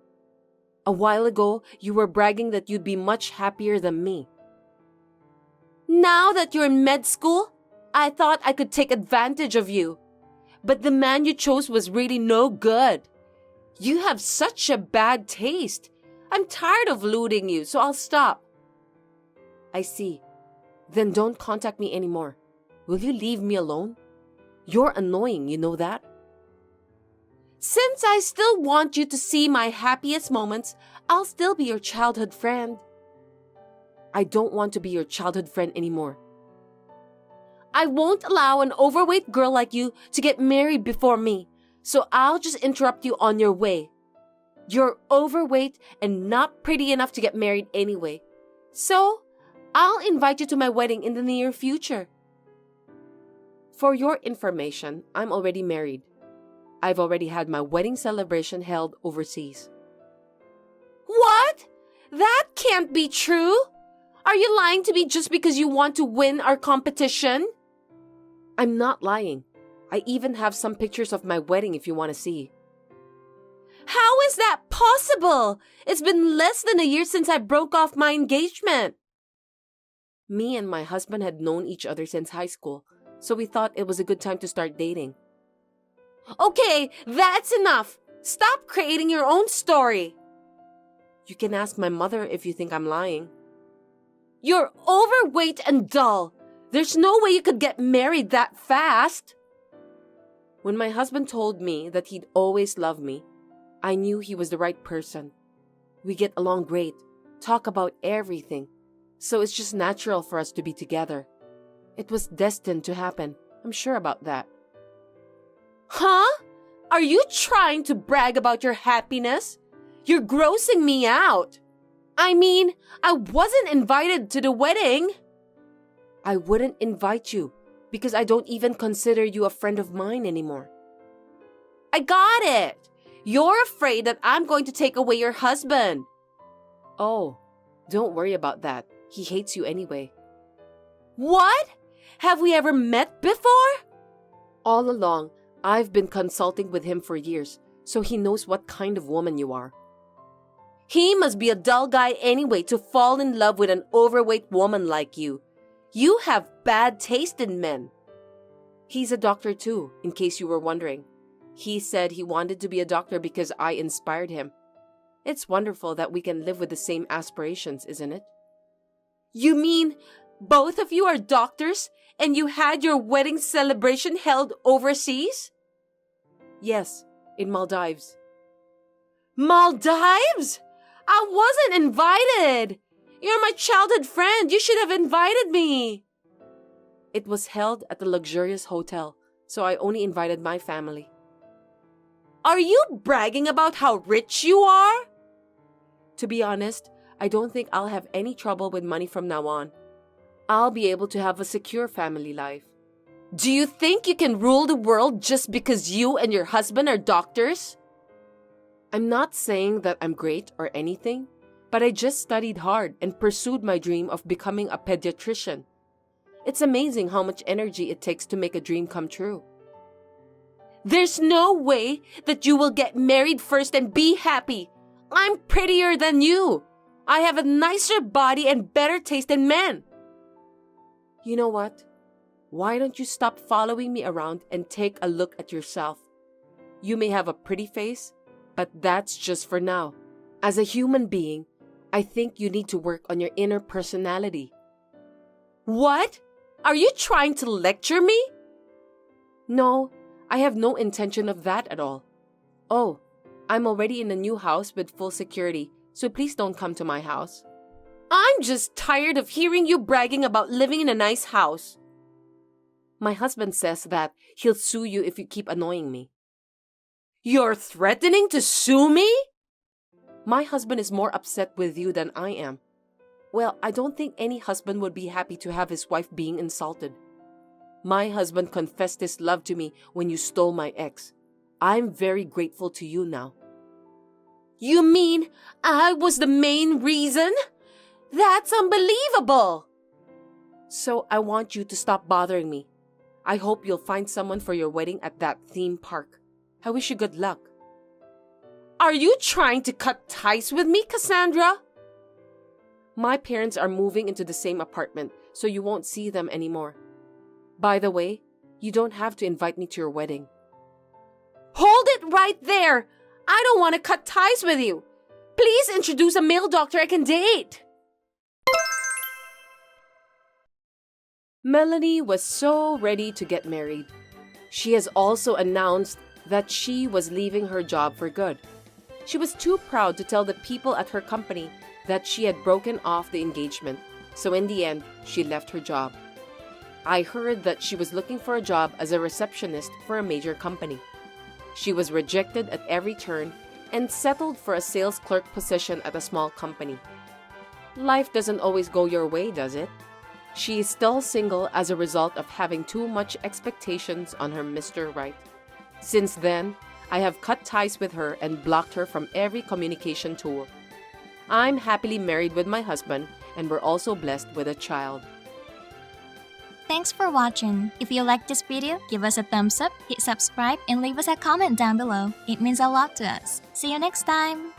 A while ago, you were bragging that you'd be much happier than me. Now that you're in med school, I thought I could take advantage of you. But the man you chose was really no good. You have such a bad taste. I'm tired of looting you, so I'll stop. I see. Then don't contact me anymore. Will you leave me alone? You're annoying, you know that? Since I still want you to see my happiest moments, I'll still be your childhood friend. I don't want to be your childhood friend anymore. I won't allow an overweight girl like you to get married before me, so I'll just interrupt you on your way. You're overweight and not pretty enough to get married anyway. So, I'll invite you to my wedding in the near future. For your information, I'm already married. I've already had my wedding celebration held overseas. What? That can't be true. Are you lying to me just because you want to win our competition? I'm not lying. I even have some pictures of my wedding if you want to see. How is that possible? It's been less than a year since I broke off my engagement. Me and my husband had known each other since high school, so we thought it was a good time to start dating. Okay, that's enough. Stop creating your own story. You can ask my mother if you think I'm lying. You're overweight and dull. There's no way you could get married that fast. When my husband told me that he'd always love me, I knew he was the right person. We get along great, talk about everything, so it's just natural for us to be together. It was destined to happen. I'm sure about that. Huh? Are you trying to brag about your happiness? You're grossing me out. I mean, I wasn't invited to the wedding. I wouldn't invite you because I don't even consider you a friend of mine anymore. I got it. You're afraid that I'm going to take away your husband. Oh, don't worry about that. He hates you anyway. What? Have we ever met before? All along, I've been consulting with him for years, so he knows what kind of woman you are. He must be a dull guy anyway to fall in love with an overweight woman like you. You have bad taste in men. He's a doctor too, in case you were wondering. He said he wanted to be a doctor because I inspired him. It's wonderful that we can live with the same aspirations, isn't it? You mean both of you are doctors and you had your wedding celebration held overseas? Yes, in Maldives. Maldives? I wasn't invited. You're my childhood friend. You should have invited me. It was held at a luxurious hotel, so I only invited my family. Are you bragging about how rich you are? To be honest, I don't think I'll have any trouble with money from now on. I'll be able to have a secure family life. Do you think you can rule the world just because you and your husband are doctors? I'm not saying that I'm great or anything, but I just studied hard and pursued my dream of becoming a pediatrician. It's amazing how much energy it takes to make a dream come true. There's no way that you will get married first and be happy. I'm prettier than you. I have a nicer body and better taste in men. You know what? Why don't you stop following me around and take a look at yourself? You may have a pretty face, but that's just for now. As a human being, I think you need to work on your inner personality. What? Are you trying to lecture me? No, I have no intention of that at all. Oh, I'm already in a new house with full security, so please don't come to my house. I'm just tired of hearing you bragging about living in a nice house. My husband says that he'll sue you if you keep annoying me. You're threatening to sue me? My husband is more upset with you than I am. Well, I don't think any husband would be happy to have his wife being insulted. My husband confessed his love to me when you stole my ex. I'm very grateful to you now. You mean I was the main reason? That's unbelievable! So I want you to stop bothering me. I hope you'll find someone for your wedding at that theme park. I wish you good luck. Are you trying to cut ties with me, Cassandra? My parents are moving into the same apartment, so you won't see them anymore. By the way, you don't have to invite me to your wedding. Hold it right there! I don't want to cut ties with you. Please introduce a male doctor I can date. Melanie was so ready to get married. She has also announced that she was leaving her job for good. She was too proud to tell the people at her company that she had broken off the engagement, so in the end, she left her job. I heard that she was looking for a job as a receptionist for a major company. She was rejected at every turn and settled for a sales clerk position at a small company. Life doesn't always go your way, does it? She is still single as a result of having too much expectations on her Mr. Right. Since then, I have cut ties with her and blocked her from every communication tool. I'm happily married with my husband, and we're also blessed with a child. Thanks for watching. If you liked this video, give us a thumbs up, hit subscribe, and leave us a comment down below. It means a lot to us. See you next time!